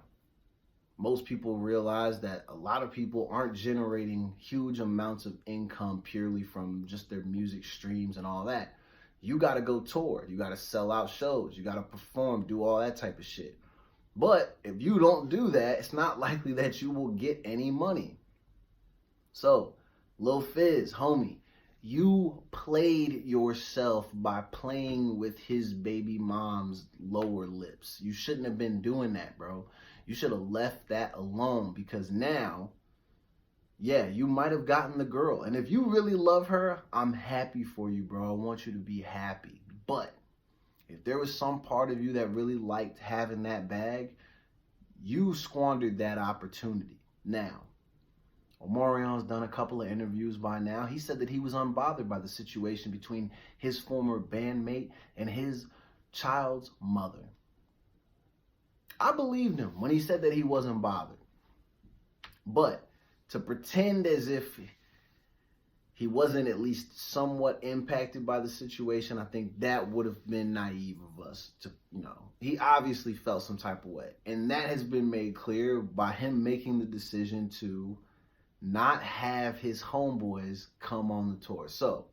most people realize that a lot of people aren't generating huge amounts of income purely from just their music streams and all that. You got to go tour. You got to sell out shows. You got to perform, do all that type of shit. But if you don't do that, it's not likely that you will get any money. So, Lil Fizz, homie, you played yourself by playing with his baby mom's lower lips. You shouldn't have been doing that, bro. You should have left that alone, because now, yeah, you might have gotten the girl. And if you really love her, I'm happy for you, bro. I want you to be happy. But if there was some part of you that really liked having that bag, you squandered that opportunity. Now, Omarion's done a couple of interviews by now. He said that he was unbothered by the situation between his former bandmate and his child's mother. I believed him when he said that he wasn't bothered. But to pretend as if he wasn't at least somewhat impacted by the situation, I think that would have been naive of us. He obviously felt some type of way. And that has been made clear by him making the decision to not have his homeboys come on the tour. So,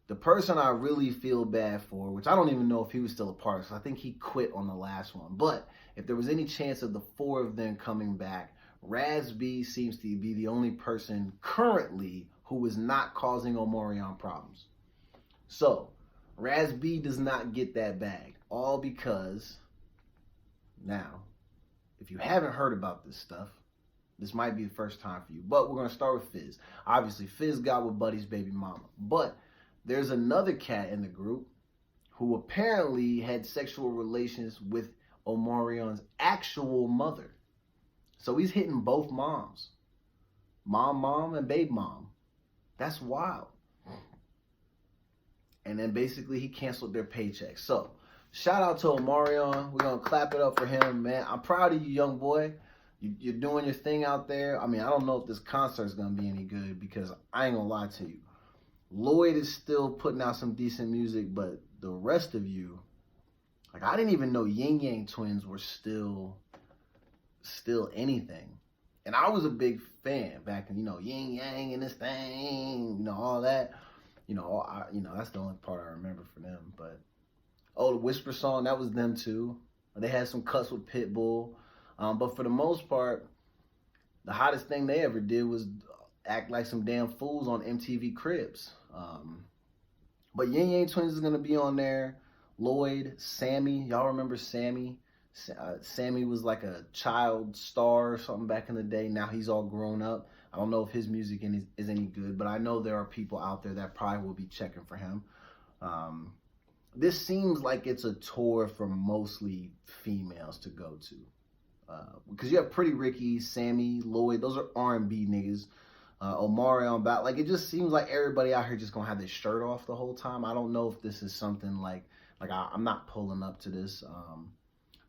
the person I really feel bad for, which I don't even know if he was still a part of, so I think he quit on the last one. But if there was any chance of the four of them coming back, Raz B seems to be the only person currently who is not causing Omarion problems. So, Raz B does not get that bag. All because, now, if you haven't heard about this stuff, this might be the first time for you. But we're going to start with Fizz. Obviously, Fizz got with Buddy's baby mama. But there's another cat in the group who apparently had sexual relations with Omarion's actual mother. So he's hitting both moms. Mom, and baby mom. That's wild. And then basically he canceled their paychecks. So, shout out to Omarion. We're going to clap it up for him, man. I'm proud of you, young boy. You're doing your thing out there. I mean, I don't know if this concert is going to be any good, because I ain't going to lie to you. Lloyd is still putting out some decent music, but the rest of you, like, I didn't even know Yin Yang Twins were still anything. And I was a big fan back in, Yin Yang and this thing, all that. That's the only part I remember for them. But, the Whisper song, that was them too. They had some cuts with Pitbull. But for the most part, the hottest thing they ever did was act like some damn fools on MTV Cribs. But Yin Yang Twins is going to be on there. Lloyd, Sammy. Y'all remember Sammy? Sammy was like a child star or something back in the day. Now he's all grown up. I don't know if his music is any good, but I know there are people out there that probably will be checking for him. This seems like it's a tour for mostly females to go to. Because you have Pretty Ricky, Sammy, Lloyd. Those are R&B niggas. Omarion, like, it just seems like everybody out here just gonna have their shirt off the whole time. I don't know if this is something like I'm not pulling up to this.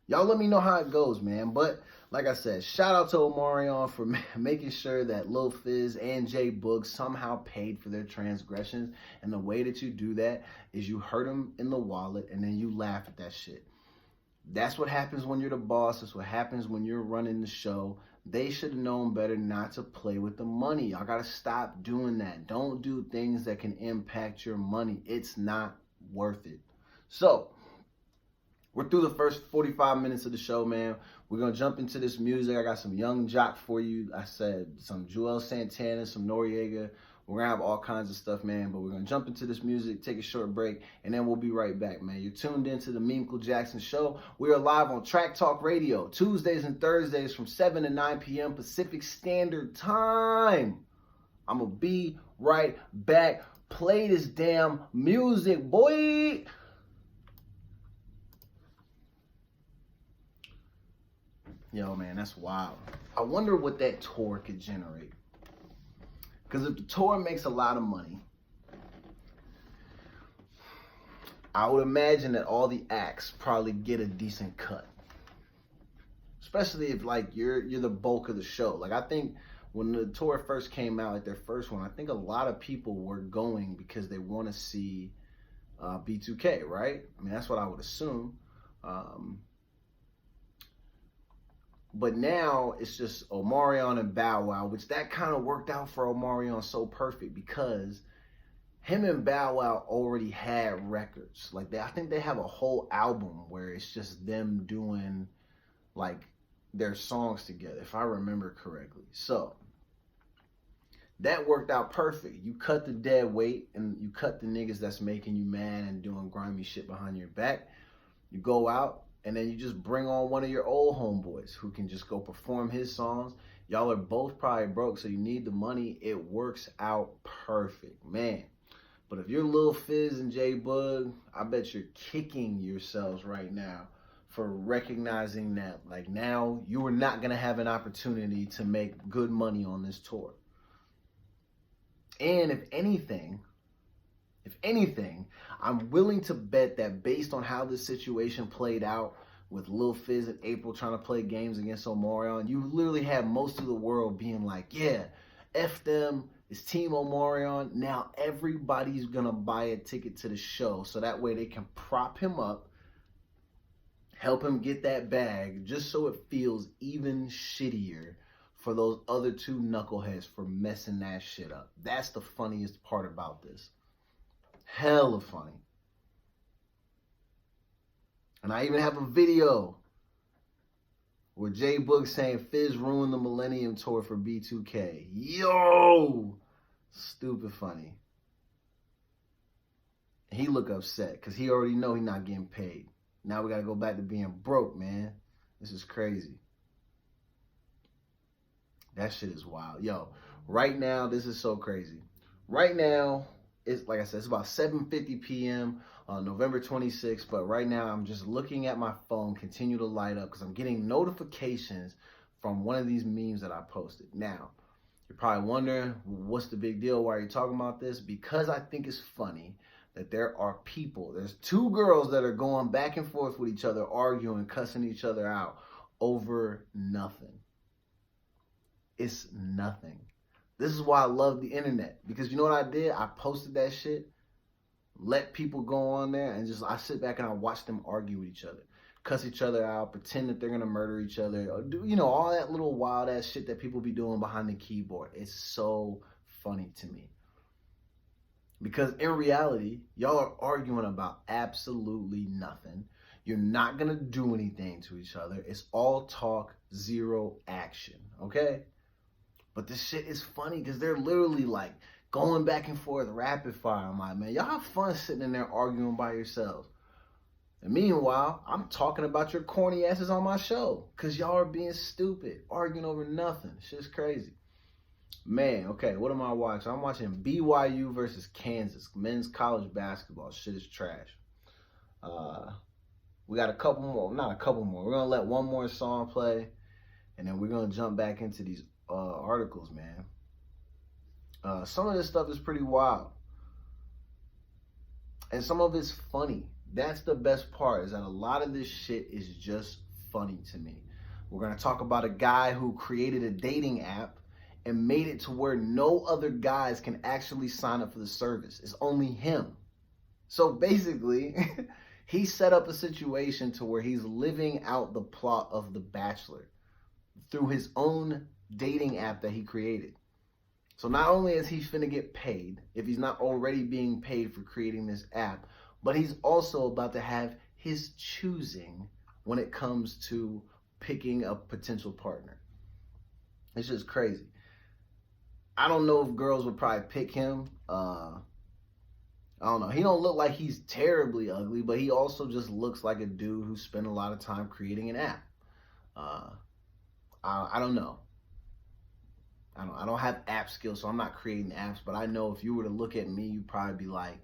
Y'all let me know how it goes, man. But like I said, shout out to Omarion for making sure that Lil Fizz and J Boog somehow paid for their transgressions. And the way that you do that is you hurt them in the wallet and then you laugh at that shit. That's what happens when you're the boss. That's what happens when you're running the show. They should have known better not to play with the money. Y'all got to stop doing that. Don't do things that can impact your money. It's not worth it. So, we're through the first 45 minutes of the show, man. We're going to jump into this music. I got some Young Jock for you. I said some Joel Santana, some Noriega. We're going to have all kinds of stuff, man. But we're going to jump into this music, take a short break, and then we'll be right back, man. You're tuned into the Memecle Jackson Show. We are live on Track Talk Radio, Tuesdays and Thursdays from 7 to 9 p.m. Pacific Standard Time. I'm going to be right back. Play this damn music, boy. Yo, man, that's wild. I wonder what that tour could generate. Because if the tour makes a lot of money, I would imagine that all the acts probably get a decent cut. Especially if, like, you're the bulk of the show. Like, I think when the tour first came out, like their first one, I think a lot of people were going because they want to see B2K, right? I mean, that's what I would assume. But now it's just Omarion and Bow Wow, which that kind of worked out for Omarion so perfect because him and Bow Wow already had records. Like I think they have a whole album where it's just them doing like their songs together, if I remember correctly. So that worked out perfect. You cut the dead weight and you cut the niggas that's making you mad and doing grimy shit behind your back. You go out and then you just bring on one of your old homeboys who can just go perform his songs. Y'all are both probably broke, so you need the money. It works out perfect, man. But if you're Lil Fizz and J Bug, I bet you're kicking yourselves right now for recognizing that, like, now you are not going to have an opportunity to make good money on this tour. And if anything, I'm willing to bet that based on how this situation played out with Lil Fizz and April trying to play games against Omarion, you literally have most of the world being like, yeah, F them, it's Team Omarion. Now everybody's going to buy a ticket to the show so that way they can prop him up, help him get that bag, just so it feels even shittier for those other two knuckleheads for messing that shit up. That's the funniest part about this. Hella funny. And I even have a video where J Boog saying Fizz ruined the Millennium Tour for B2K. Yo! Stupid funny. He look upset because he already know he's not getting paid. Now we got to go back to being broke, man. This is crazy. That shit is wild. Yo, right now, this is so crazy. Right now, it's like I said, it's about 7:50 p.m. on November 26th. But right now, I'm just looking at my phone continue to light up because I'm getting notifications from one of these memes that I posted. Now, you're probably wondering, what's the big deal? Why are you talking about this? Because I think it's funny that there's two girls that are going back and forth with each other, arguing, cussing each other out over nothing. It's nothing. This is why I love the internet. Because you know what I did? I posted that shit, let people go on there, and I sit back and I watch them argue with each other, cuss each other out, pretend that they're going to murder each other, or do, all that little wild ass shit that people be doing behind the keyboard. It's so funny to me. Because in reality, y'all are arguing about absolutely nothing. You're not going to do anything to each other. It's all talk, zero action, okay? But this shit is funny because they're literally like going back and forth rapid fire. I'm like, man, y'all have fun sitting in there arguing by yourselves. And meanwhile, I'm talking about your corny asses on my show because y'all are being stupid, arguing over nothing. Shit's crazy. Man, okay, what am I watching? I'm watching BYU versus Kansas, men's college basketball. Shit is trash. We got not a couple more. We're going to let one more song play, and then we're going to jump back into these articles, man. Some of this stuff is pretty wild. And some of it's funny. That's the best part, is that a lot of this shit is just funny to me. We're going to talk about a guy who created a dating app and made it to where no other guys can actually sign up for the service. It's only him. So basically, he set up a situation to where he's living out the plot of The Bachelor through his own dating app that he created. So not only is he finna get paid, if he's not already being paid for creating this app, but he's also about to have his choosing when it comes to picking a potential partner. It's just crazy. I don't know if girls would probably pick him. I don't know. He don't look like he's terribly ugly, but he also just looks like a dude who spent a lot of time creating an app. I don't know. I don't have app skills, so I'm not creating apps, but I know if you were to look at me, you'd probably be like,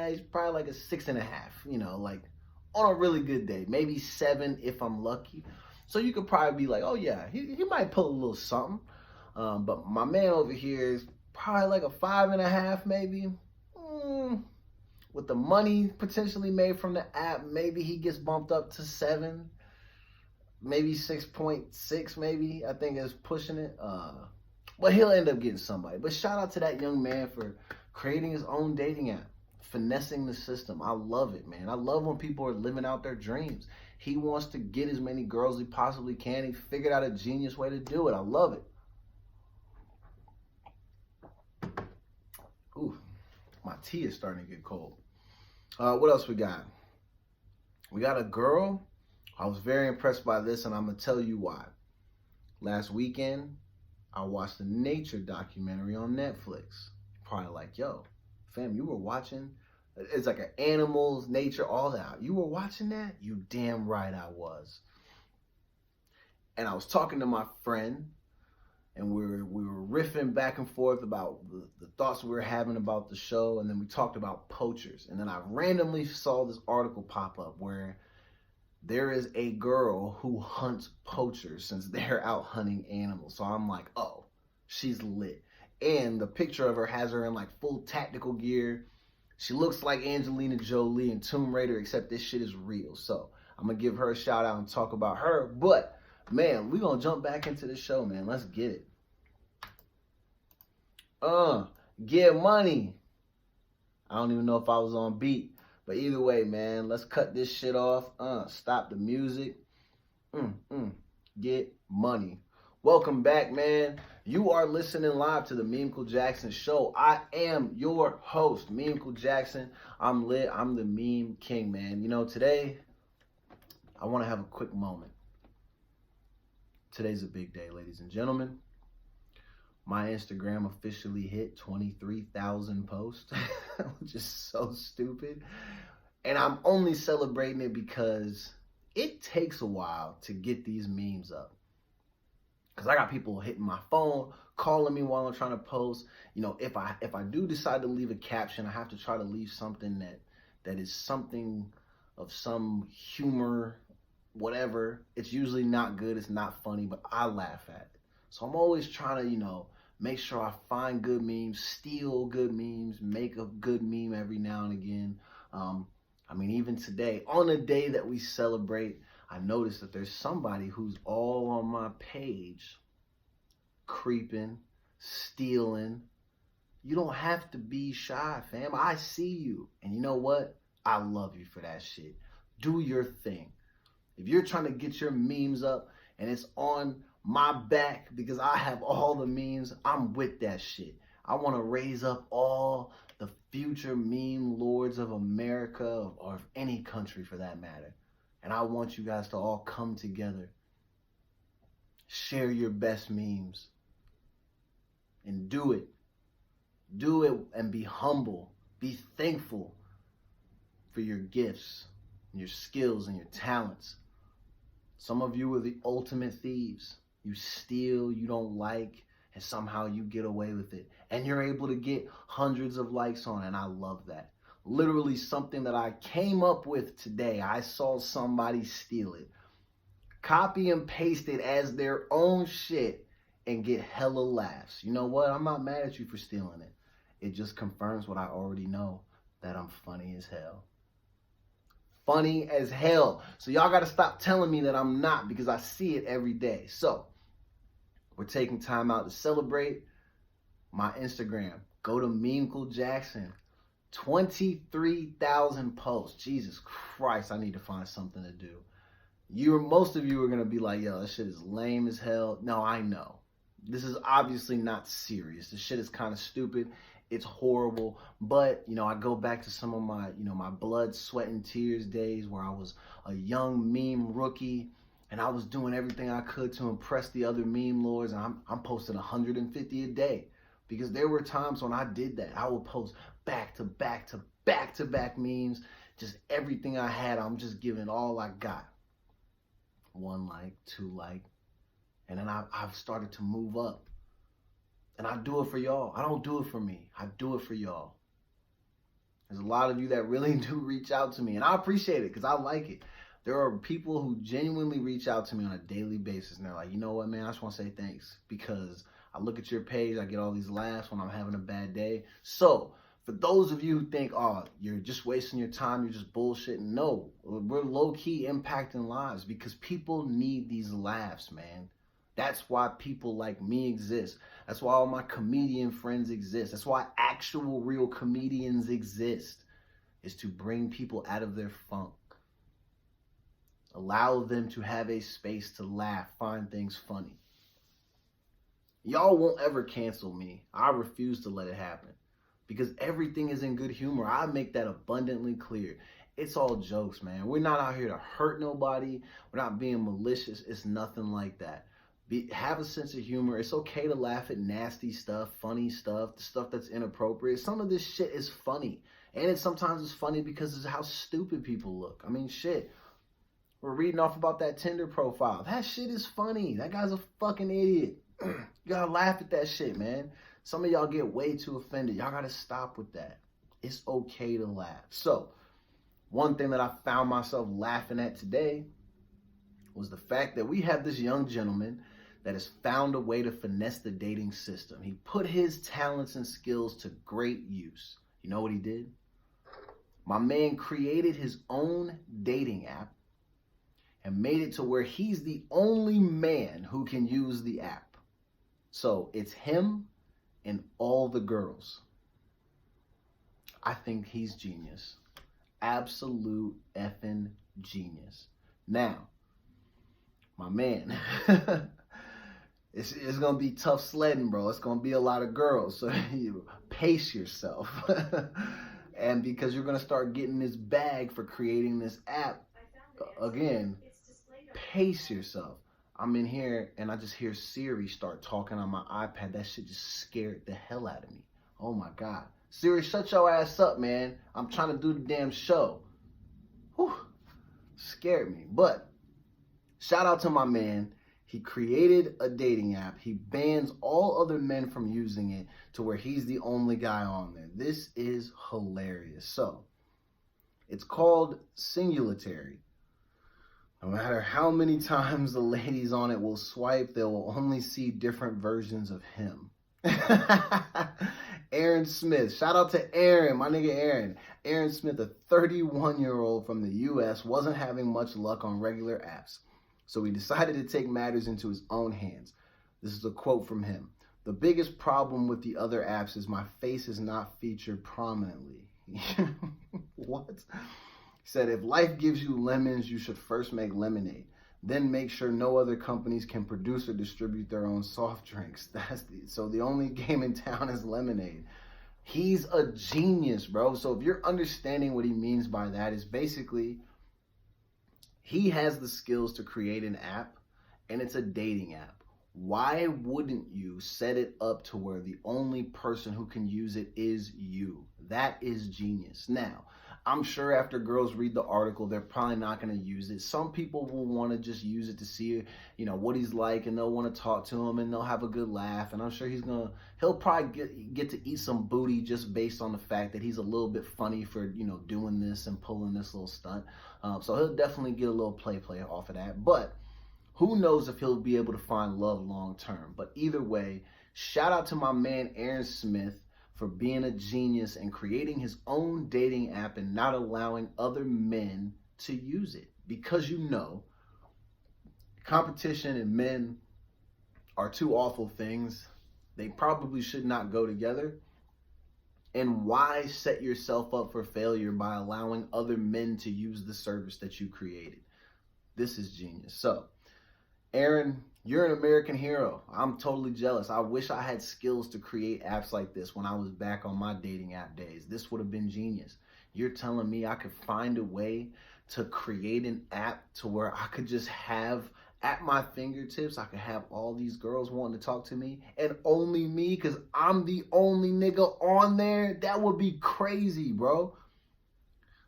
he's probably like a 6.5, like on a really good day, maybe 7 if I'm lucky. So you could probably be like, oh yeah, he might pull a little something. But my man over here is probably like a 5.5, maybe. With the money potentially made from the app, maybe he gets bumped up to 7. Maybe 6.6, maybe, I think is pushing it. But he'll end up getting somebody. But shout out to that young man for creating his own dating app, finessing the system. I love it, man. I love when people are living out their dreams. He wants to get as many girls as he possibly can. He figured out a genius way to do it. I love it. Ooh, my tea is starting to get cold. What else we got? We got a girl. I was very impressed by this, and I'm going to tell you why. Last weekend, I watched a nature documentary on Netflix. Probably like, yo, fam, you were watching? It's like an animals, nature, all that. You were watching that? You damn right I was. And I was talking to my friend, and we were riffing back and forth about the thoughts we were having about the show, and then we talked about poachers. And then I randomly saw this article pop up where there is a girl who hunts poachers since they're out hunting animals. So I'm like, oh, she's lit. And the picture of her has her in like full tactical gear. She looks like Angelina Jolie in Tomb Raider, except this shit is real. So I'm going to give her a shout out and talk about her. But, man, we're going to jump back into the show, man. Let's get it. Get money. I don't even know if I was on beat. But either way, man, let's cut this shit off. Stop the music. Get money. Welcome back, man. You are listening live to the Memecle Jackson Show. I am your host, Memecle Jackson. I'm lit. I'm the meme king, man. You know, today, I want to have a quick moment. Today's a big day, ladies and gentlemen. My Instagram officially hit 23,000 posts, which is so stupid. And I'm only celebrating it because it takes a while to get these memes up. Because I got people hitting my phone, calling me while I'm trying to post. You know, if I do decide to leave a caption, I have to try to leave something that is something of some humor, whatever. It's usually not good, it's not funny, but I laugh at it. So I'm always trying to, you know, make sure I find good memes, steal good memes, make a good meme every now and again. I mean, even today, on a day that we celebrate, I noticed that there's somebody who's all on my page, creeping, stealing. You don't have to be shy, fam. I see you. And you know what? I love you for that shit. Do your thing. If you're trying to get your memes up and it's on my back because I have all the memes, I'm with that shit. I want to raise up all the future meme lords of America or of any country for that matter. And I want you guys to all come together, share your best memes, and do it. Do it and be humble. Be thankful for your gifts, and your skills, and your talents. Some of you are the ultimate thieves. You steal, you don't like, and somehow you get away with it. And you're able to get hundreds of likes on it, and I love that. Literally something that I came up with today. I saw somebody steal it, copy and paste it as their own shit, and get hella laughs. You know what? I'm not mad at you for stealing it. It just confirms what I already know, that I'm funny as hell. Funny as hell. So y'all got to stop telling me that I'm not, because I see it every day. So we're taking time out to celebrate my Instagram. Go to Memecle Jackson. 23,000 posts. Jesus Christ, I need to find something to do. Most of you are going to be like, yo, this shit is lame as hell. No, I know. This is obviously not serious. This shit is kind of stupid. It's horrible. But, you know, I go back to some of my, you know, my blood, sweat, and tears days where I was a young meme rookie and I was doing everything I could to impress the other meme lords. And I'm posting 150 a day. Because there were times when I did that. I would post back to back memes. Just everything I had, I'm just giving all I got. 1 like, 2 like. And then I've started to move up. And I do it for y'all. I don't do it for me. I do it for y'all. There's a lot of you that really do reach out to me. And I appreciate it because I like it. There are people who genuinely reach out to me on a daily basis. And they're like, you know what, man, I just want to say thanks. Because I look at your page, I get all these laughs when I'm having a bad day. So, for those of you who think, oh, you're just wasting your time, you're just bullshitting. No, we're low-key impacting lives because people need these laughs, man. That's why people like me exist. That's why all my comedian friends exist. That's why actual real comedians exist, is to bring people out of their funk. Allow them to have a space to laugh, find things funny. Y'all won't ever cancel me. I refuse to let it happen because everything is in good humor. I make that abundantly clear. It's all jokes, man. We're not out here to hurt nobody. We're not being malicious. It's nothing like that. Have a sense of humor. It's okay to laugh at nasty stuff, funny stuff, the stuff that's inappropriate. Some of this shit is funny. And sometimes it's funny because of how stupid people look. I mean, shit. We're reading off about that Tinder profile. That shit is funny. That guy's a fucking idiot. You gotta laugh at that shit, man. Some of y'all get way too offended. Y'all gotta stop with that. It's okay to laugh. So, one thing that I found myself laughing at today was the fact that we have this young gentleman that has found a way to finesse the dating system. He put his talents and skills to great use. You know what he did? My man created his own dating app and made it to where he's the only man who can use the app. So it's him and all the girls. I think he's genius. Absolute effing genius. Now, my man, it's going to be tough sledding, bro. It's going to be a lot of girls. So you pace yourself. And because you're going to start getting this bag for creating this app, again, pace yourself. I'm in here and I just hear Siri start talking on my iPad. That shit just scared the hell out of me. Oh my God. Siri, shut your ass up, man. I'm trying to do the damn show. Whew. Scared me. But shout out to my man. He created a dating app. He bans all other men from using it to where he's the only guy on there. This is hilarious. So, it's called Singulatory. No matter how many times the ladies on it will swipe, they will only see different versions of him. Aaron Smith. Shout out to Aaron, my nigga Aaron. Aaron Smith, a 31-year-old from the U.S., wasn't having much luck on regular apps. So he decided to take matters into his own hands. This is a quote from him. "The biggest problem with the other apps is my face is not featured prominently." What? He said, "If life gives you lemons, you should first make lemonade. Then make sure no other companies can produce or distribute their own soft drinks." So the only game in town is lemonade. He's a genius, bro. So if you're understanding what he means by that, is basically he has the skills to create an app, and it's a dating app. Why wouldn't you set it up to where the only person who can use it is you? That is genius. Now, I'm sure after girls read the article, they're probably not going to use it. Some people will want to just use it to see, what he's like, and they'll want to talk to him, and they'll have a good laugh. And I'm sure he'll probably get to eat some booty just based on the fact that he's a little bit funny for, doing this and pulling this little stunt. So he'll definitely get a little play off of that. But who knows if he'll be able to find love long term. But either way, shout out to my man Aaron Smith for being a genius and creating his own dating app and not allowing other men to use it. Because competition and men are two awful things. They probably should not go together. And why set yourself up for failure by allowing other men to use the service that you created? This is genius. So, Aaron, you're an American hero. I'm totally jealous. I wish I had skills to create apps like this when I was back on my dating app days. This would have been genius. You're telling me I could find a way to create an app to where I could just have at my fingertips, I could have all these girls wanting to talk to me and only me because I'm the only nigga on there? That would be crazy, bro.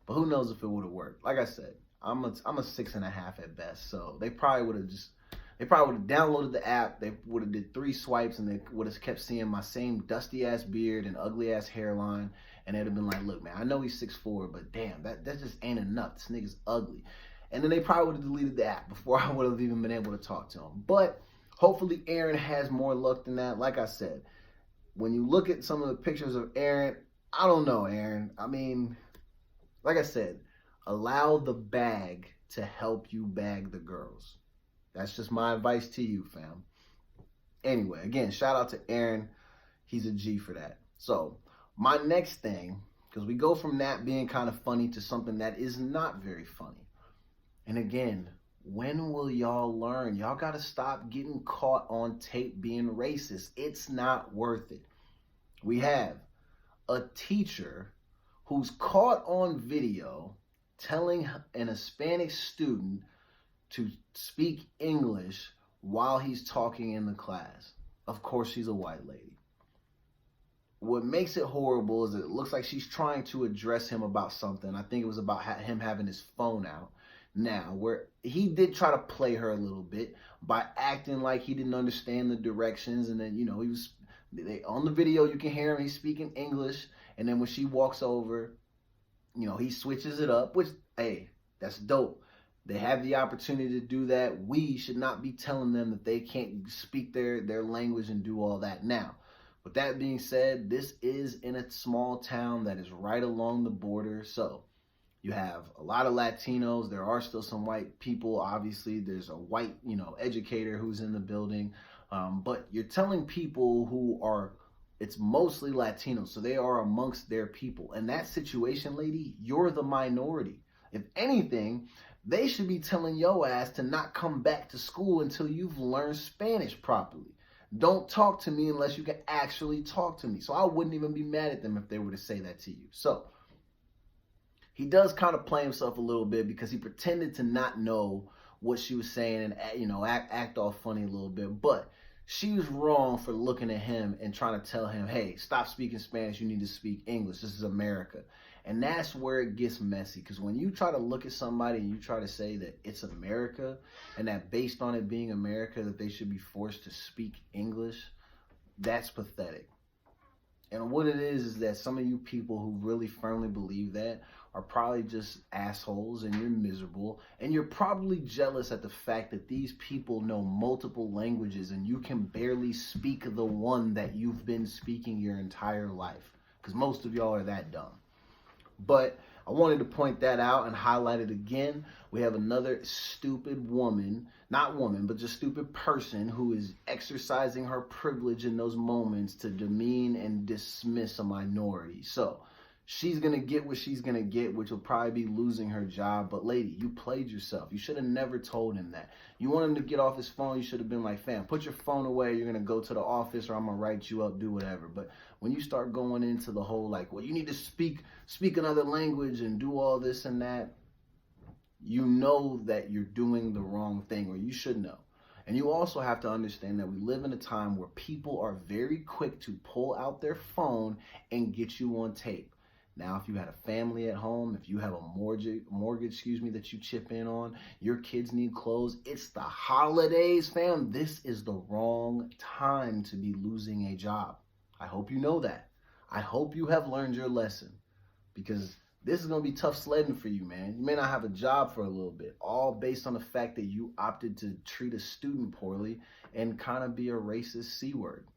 But who knows if it would have worked. Like I said, I'm a 6.5 at best. So they probably would have downloaded the app. They would have did 3 swipes and they would have kept seeing my same dusty ass beard and ugly ass hairline. And they'd have been like, look, man, I know he's 6'4", but damn, that just ain't enough. This nigga's ugly. And then they probably would have deleted the app before I would have even been able to talk to him. But hopefully Aaron has more luck than that. Like I said, when you look at some of the pictures of Aaron, I don't know, Aaron. I mean, like I said, allow the bag to help you bag the girls. That's just my advice to you, fam. Anyway, again, shout out to Aaron. He's a G for that. So my next thing, because we go from that being kind of funny to something that is not very funny. And again, When will y'all learn? Y'all got to stop getting caught on tape being racist. It's not worth it. We have a teacher who's caught on video telling an Hispanic student to speak English while he's talking in the class. Of course, she's a white lady. What makes it horrible is that it looks like she's trying to address him about something. I think it was about him having his phone out. Now, where he did try to play her a little bit by acting like he didn't understand the directions, and then, he was on the video, you can hear him, he's speaking English, and then when she walks over, he switches it up, which, hey, that's dope. They have the opportunity to do that. We should not be telling them that they can't speak their language and do all that. Now, with that being said, this is in a small town that is right along the border, so you have a lot of Latinos. There are still some white people. Obviously, there's a white, educator who's in the building. But you're telling people it's mostly Latinos, so they are amongst their people. In that situation, lady, you're the minority. If anything, they should be telling your ass to not come back to school until you've learned Spanish properly. Don't talk to me unless you can actually talk to me. So I wouldn't even be mad at them if they were to say that to you. So he does kind of play himself a little bit because he pretended to not know what she was saying and, act all funny a little bit. But she was wrong for looking at him and trying to tell him, hey, stop speaking Spanish. You need to speak English. This is America. And that's where it gets messy, because when you try to look at somebody and you try to say that it's America and that based on it being America that they should be forced to speak English, that's pathetic. And what it is that some of you people who really firmly believe that are probably just assholes, and you're miserable, and you're probably jealous at the fact that these people know multiple languages and you can barely speak the one that you've been speaking your entire life, because most of y'all are that dumb. But I wanted to point that out and highlight it again. We have another stupid woman, not woman, but just stupid person who is exercising her privilege in those moments to demean and dismiss a minority. So she's going to get what she's going to get, which will probably be losing her job. But lady, you played yourself. You should have never told him that. You want him to get off his phone, you should have been like, fam, put your phone away. You're going to go to the office or I'm going to write you up, do whatever. But when you start going into the whole like, well, you need to speak another language and do all this and that, you know that you're doing the wrong thing, or you should know. And you also have to understand that we live in a time where people are very quick to pull out their phone and get you on tape. Now, if you had a family at home, if you have a mortgage, that you chip in on, your kids need clothes, it's the holidays, fam. This is the wrong time to be losing a job. I hope you know that. I hope you have learned your lesson, because this is going to be tough sledding for you, man. You may not have a job for a little bit, all based on the fact that you opted to treat a student poorly and kind of be a racist C word.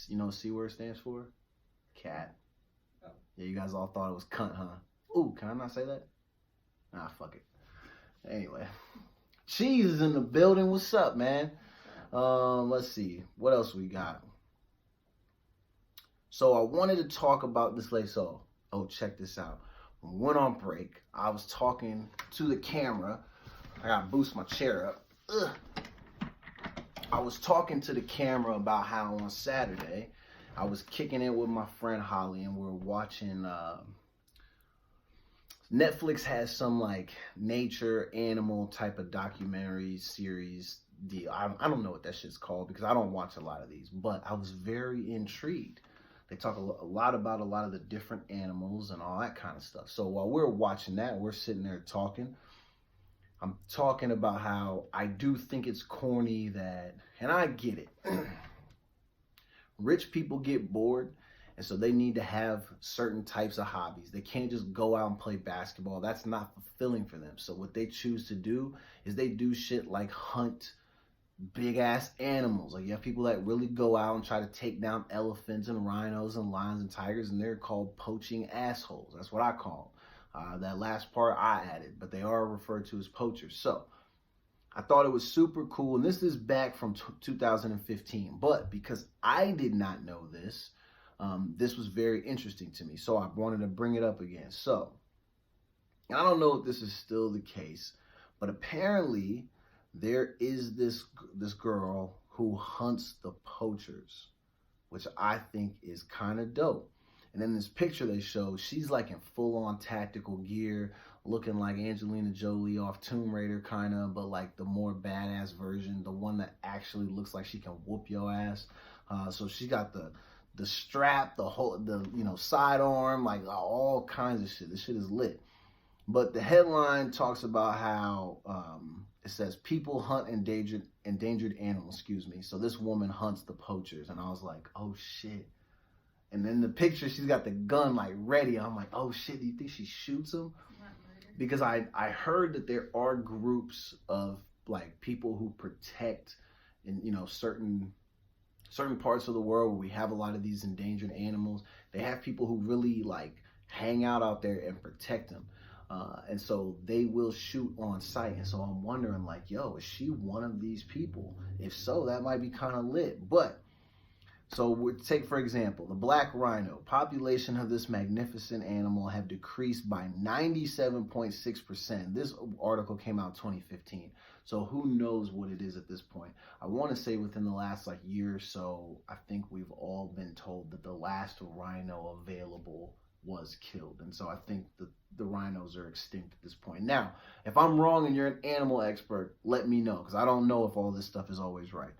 You know what C word stands for? Cat. Yeah, you guys all thought it was cunt, huh? Ooh, can I not say that? Nah, fuck it. Anyway, Cheese is in the building. What's up, man? Let's see. What else we got? So I wanted to talk about this lady. So, check this out. When we went on break, I was talking to the camera. I gotta boost my chair up. Ugh. I was talking to the camera about how on Saturday, I was kicking it with my friend Holly, and we were watching, Netflix has some like nature animal type of documentary series deal. I don't know what that shit's called because I don't watch a lot of these, but I was very intrigued. They talk a lot about a lot of the different animals and all that kind of stuff. So while we're watching that, we're sitting there talking. I'm talking about how I do think it's corny that, and I get it. Rich people get bored, and so they need to have certain types of hobbies. They can't just go out and play basketball. That's not fulfilling for them. So what they choose to do is they do shit like hunt big ass animals. Like you have people that really go out and try to take down elephants and rhinos and lions and tigers, and they're called poaching assholes. That's what I call them. That last part I added, but they are referred to as poachers. So I thought it was super cool, and this is back from 2015, but because I did not know this, this was very interesting to me, so I wanted to bring it up again. So, I don't know if this is still the case, But apparently, there is this girl who hunts the poachers, which I think is kind of dope. And in this picture they show, she's like in full-on tactical gear, looking like Angelina Jolie off Tomb Raider kind of, but like the more badass version, the one that actually looks like she can whoop your ass. So she got the strap, the sidearm, like all kinds of shit. This shit is lit. But the headline talks about how it says people hunt endangered animals. Excuse me. So this woman hunts the poachers, and I was like, oh shit. And then the picture, she's got the gun like ready. I'm like, oh shit. Do you think she shoots him? Because I heard that there are groups of like people who protect in certain parts of the world where we have a lot of these endangered animals. They have people who really like hang out there and protect them. And so they will shoot on sight. And so I'm wondering like, yo, is she one of these people? If so, that might be kind of lit. But so we take, for example, the black rhino. Population of this magnificent animal have decreased by 97.6%. This article came out 2015. So who knows what it is at this point. I want to say within the last like year or so, I think we've all been told that the last rhino available was killed. And so I think the rhinos are extinct at this point. Now, if I'm wrong and you're an animal expert, let me know, because I don't know if all this stuff is always right.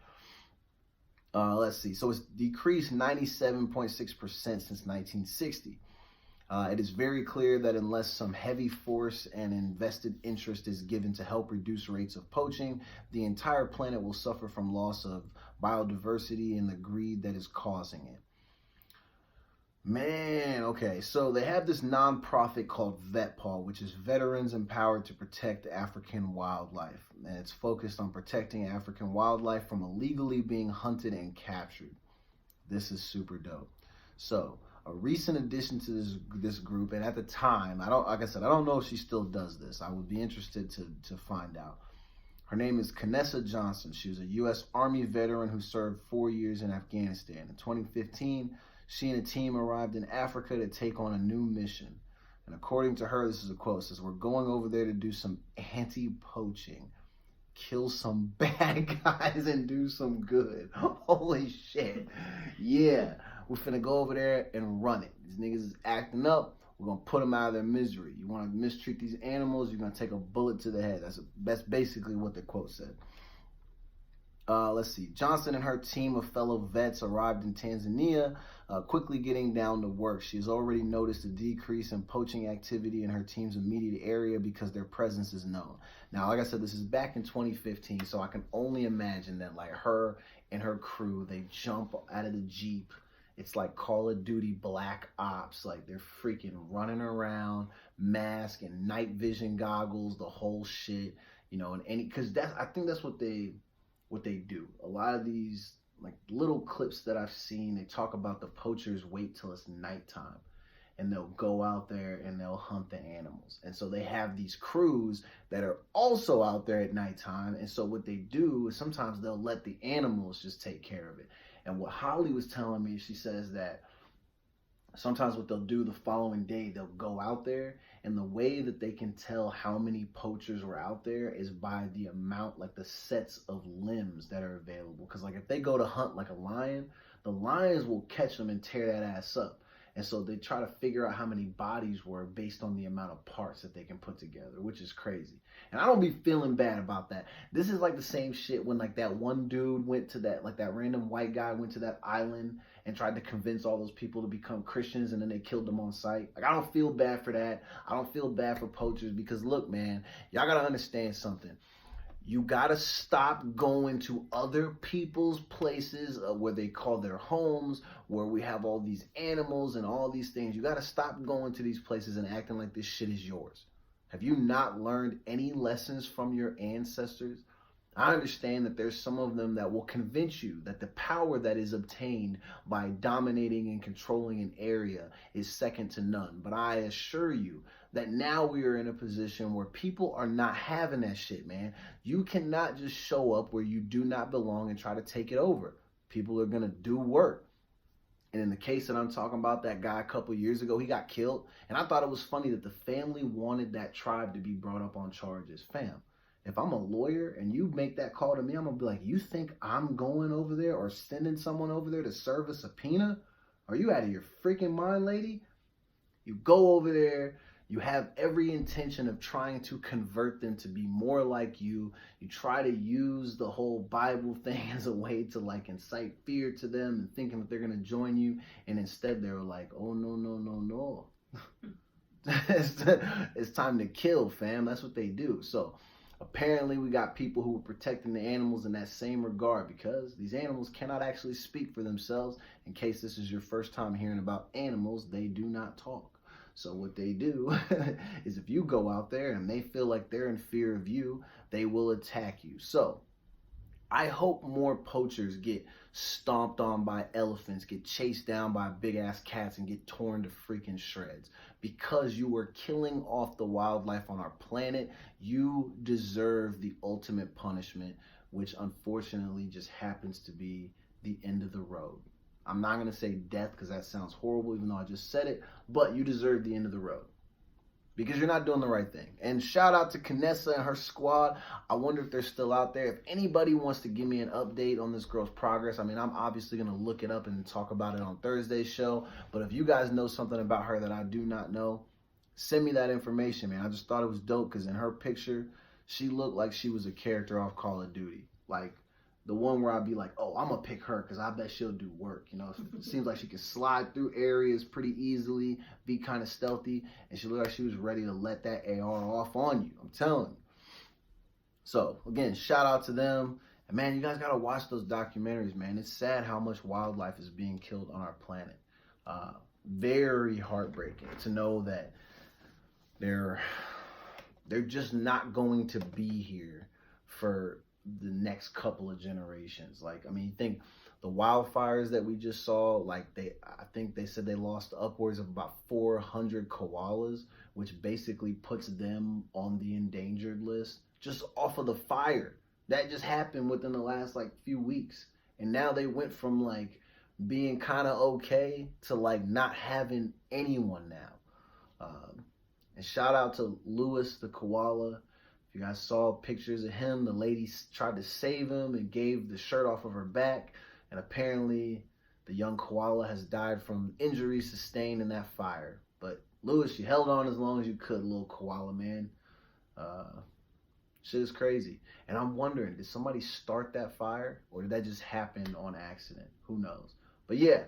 Let's see. So it's decreased 97.6% since 1960. It is very clear that unless some heavy force and invested interest is given to help reduce rates of poaching, the entire planet will suffer from loss of biodiversity and the greed that is causing it. Man, okay, so they have this nonprofit called VetPaw, which is Veterans Empowered to Protect African Wildlife. And it's focused on protecting African wildlife from illegally being hunted and captured. This is super dope. So, a recent addition to this group, and at the time, I don't know if she still does this. I would be interested to find out. Her name is Kanessa Johnson. She was a U.S. Army veteran who served 4 years in Afghanistan. In 2015, she and a team arrived in Africa to take on a new mission. And according to her, this is a quote, it says, "We're going over there to do some anti-poaching, kill some bad guys and do some good." Holy shit. Yeah, we're finna go over there and run it. These niggas is acting up. We're gonna put them out of their misery. You wanna mistreat these animals, you're gonna take a bullet to the head. That's basically what the quote said. Let's see. Johnson and her team of fellow vets arrived in Tanzania, quickly getting down to work. She has already noticed a decrease in poaching activity in her team's immediate area because their presence is known. Now, like I said, this is back in 2015, so I can only imagine that like her and her crew, they jump out of the Jeep. It's like Call of Duty Black Ops. Like they're freaking running around, mask and night vision goggles, the whole shit, because I think that's what they do. A lot of these like little clips that I've seen, they talk about the poachers wait till it's nighttime and they'll go out there and they'll hunt the animals. And so they have these crews that are also out there at nighttime. And so what they do is sometimes they'll let the animals just take care of it. And what Holly was telling me, she says that sometimes what they'll do the following day, they'll go out there, and the way that they can tell how many poachers were out there is by the amount, like the sets of limbs that are available. Because like if they go to hunt like a lion, the lions will catch them and tear that ass up. And so they try to figure out how many bodies were based on the amount of parts that they can put together, which is crazy. And I don't be feeling bad about that. This is like the same shit when like that one dude went to that, like that random white guy went to that island and tried to convince all those people to become Christians, and then they killed them on sight. Like, I don't feel bad for that. I don't feel bad for poachers because look, man, y'all gotta understand something. You gotta stop going to other people's places where they call their homes, where we have all these animals and all these things. You gotta stop going to these places and acting like this shit is yours. Have you not learned any lessons from your ancestors? I understand that there's some of them that will convince you that the power that is obtained by dominating and controlling an area is second to none. But I assure you that now we are in a position where people are not having that shit, man. You cannot just show up where you do not belong and try to take it over. People are going to do work. And in the case that I'm talking about, that guy a couple years ago, he got killed. And I thought it was funny that the family wanted that tribe to be brought up on charges. Fam, if I'm a lawyer and you make that call to me, I'm going to be like, you think I'm going over there or sending someone over there to serve a subpoena? Are you out of your freaking mind, lady? You go over there, you have every intention of trying to convert them to be more like you. You try to use the whole Bible thing as a way to like incite fear to them and thinking that they're going to join you. And instead they're like, oh, no, no, no, no. It's time to kill, fam. That's what they do. So apparently we got people who were protecting the animals in that same regard, because these animals cannot actually speak for themselves. In case this is your first time hearing about animals, they do not talk. So what they do is if you go out there and they feel like they're in fear of you, they will attack you. So I hope more poachers get stomped on by elephants, get chased down by big ass cats, and get torn to freaking shreds. Because you were killing off the wildlife on our planet, you deserve the ultimate punishment, which unfortunately just happens to be the end of the road. I'm not going to say death because that sounds horrible, even though I just said it, but you deserve the end of the road because you're not doing the right thing. And shout out to Kanessa and her squad. I wonder if they're still out there. If anybody wants to give me an update on this girl's progress, I mean, I'm obviously going to look it up and talk about it on Thursday's show. But if you guys know something about her that I do not know, send me that information, man. I just thought it was dope because in her picture, she looked like she was a character off Call of Duty. Like, the one where I'd be like, oh, I'm going to pick her because I bet she'll do work. You know, it seems like she can slide through areas pretty easily, be kind of stealthy, and she looked like she was ready to let that AR off on you. I'm telling you. So, again, shout out to them. And, man, you guys got to watch those documentaries, man. It's sad how much wildlife is being killed on our planet. Very heartbreaking to know that they're just not going to be here for the next couple of generations. Like, I mean, you think the wildfires that we just saw, like I think they said they lost upwards of about 400 koalas, which basically puts them on the endangered list just off of the fire. That just happened within the last like few weeks. And now they went from like being kind of okay to like not having anyone now. And shout out to Lewis the koala. You guys saw pictures of him. The lady tried to save him and gave the shirt off of her back. And apparently the young koala has died from injuries sustained in that fire. But Lewis, you held on as long as you could, little koala man. Shit is crazy. And I'm wondering, did somebody start that fire? Or did that just happen on accident? Who knows? But yeah,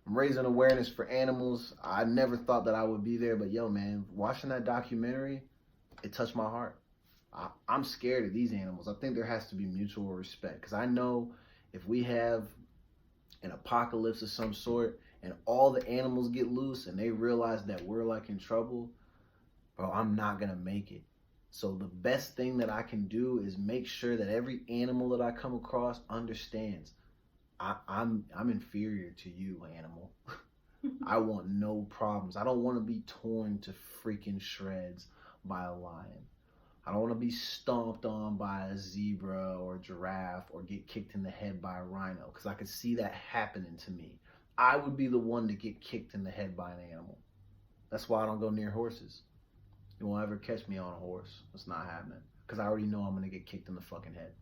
I'm raising awareness for animals. I never thought that I would be there. But yo, man, watching that documentary, it touched my heart. I'm scared of these animals. I think there has to be mutual respect, because I know if we have an apocalypse of some sort and all the animals get loose and they realize that we're like in trouble, bro, I'm not gonna make it. So the best thing that I can do is make sure that every animal that I come across understands I'm inferior to you, animal. I want no problems. I don't want to be torn to freaking shreds by a lion. I don't want to be stomped on by a zebra or a giraffe or get kicked in the head by a rhino, because I could see that happening to me. I would be the one to get kicked in the head by an animal. That's why I don't go near horses. You won't ever catch me on a horse. It's not happening, because I already know I'm going to get kicked in the fucking head.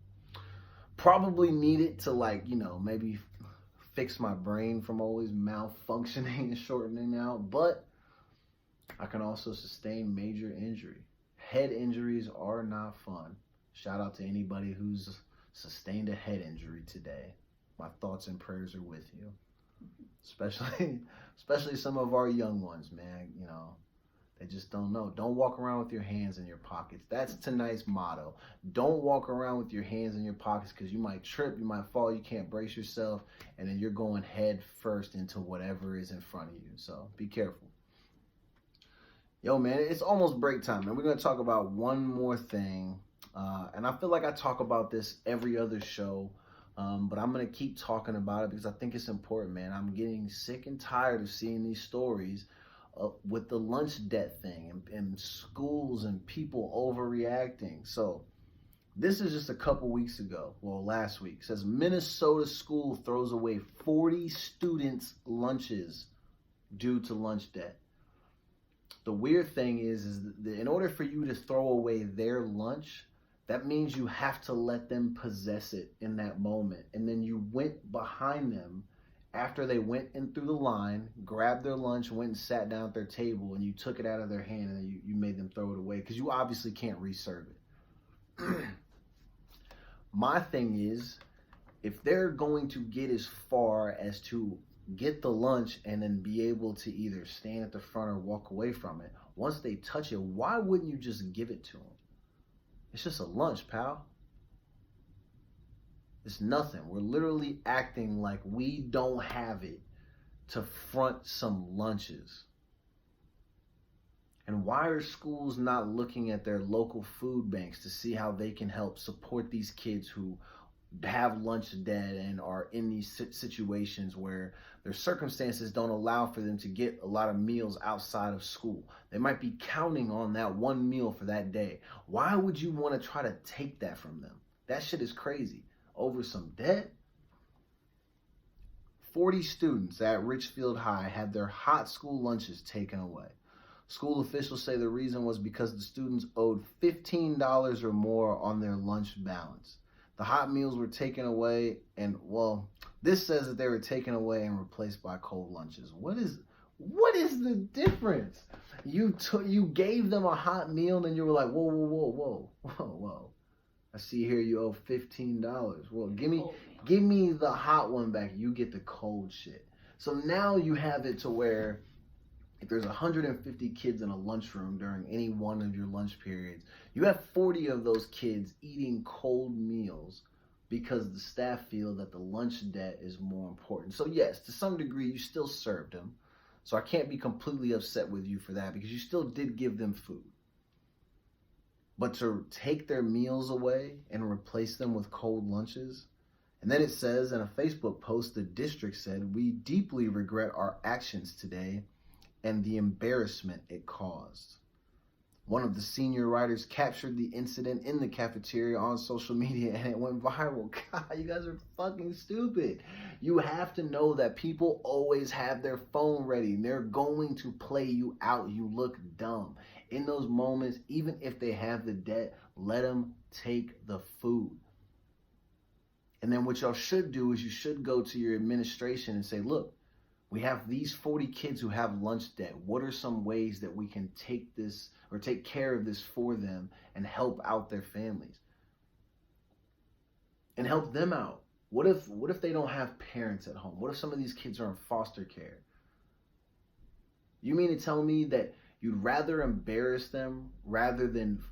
Probably need it to, like, you know, maybe fix my brain from always malfunctioning and shortening out, but I can also sustain major injury. Head injuries are not fun. Shout out to anybody who's sustained a head injury today. My thoughts and prayers are with you. Especially some of our young ones, man. You know, they just don't know. Don't walk around with your hands in your pockets. That's tonight's motto. Don't walk around with your hands in your pockets, because you might trip, you might fall, you can't brace yourself, and then you're going head first into whatever is in front of you. So be careful. Yo, man, it's almost break time, and we're going to talk about one more thing. And I feel like I talk about this every other show, but I'm going to keep talking about it because I think it's important, man. I'm getting sick and tired of seeing these stories with the lunch debt thing and schools and people overreacting. So this is just a couple weeks ago, well, last week. It says Minnesota school throws away 40 students' lunches due to lunch debt. The weird thing is that in order for you to throw away their lunch, that means you have to let them possess it in that moment. And then you went behind them after they went in through the line, grabbed their lunch, went and sat down at their table, and you took it out of their hand and you made them throw it away because you obviously can't reserve it. My thing is, if they're going to get as far as to get the lunch and then be able to either stand at the front or walk away from it, once they touch it, why wouldn't you just give it to them? It's just a lunch, pal. It's nothing. We're literally acting like we don't have it to front some lunches. And why are schools not looking at their local food banks to see how they can help support these kids who have lunch debt and are in these situations where their circumstances don't allow for them to get a lot of meals outside of school? They might be counting on that one meal for that day. Why would you want to try to take that from them? That shit is crazy. Over some debt? 40 students at Richfield High had their hot school lunches taken away. School officials say the reason was because the students owed $15 or more on their lunch balance. The hot meals were taken away and, well, this says that they were taken away and replaced by cold lunches. What is the difference? You gave them a hot meal and then you were like, whoa. I see here you owe $15. Well, give me the hot one back. You get the cold shit. So now you have it to where if there's 150 kids in a lunchroom during any one of your lunch periods, you have 40 of those kids eating cold meals because the staff feel that the lunch debt is more important. So yes, to some degree, you still served them. So I can't be completely upset with you for that because you still did give them food. But to take their meals away and replace them with cold lunches? And then it says in a Facebook post, the district said, "We deeply regret our actions today and the embarrassment it caused." One of the senior writers captured the incident in the cafeteria on social media and it went viral. God, you guys are fucking stupid. You have to know that people always have their phone ready. They're going to play you out. You look dumb. In those moments, even if they have the debt, let them take the food. And then what y'all should do is you should go to your administration and say, look, we have these 40 kids who have lunch debt. What are some ways that we can take this or take care of this for them and help out their families? And help them out. What if they don't have parents at home? What if some of these kids are in foster care? You mean to tell me that you'd rather embarrass them rather than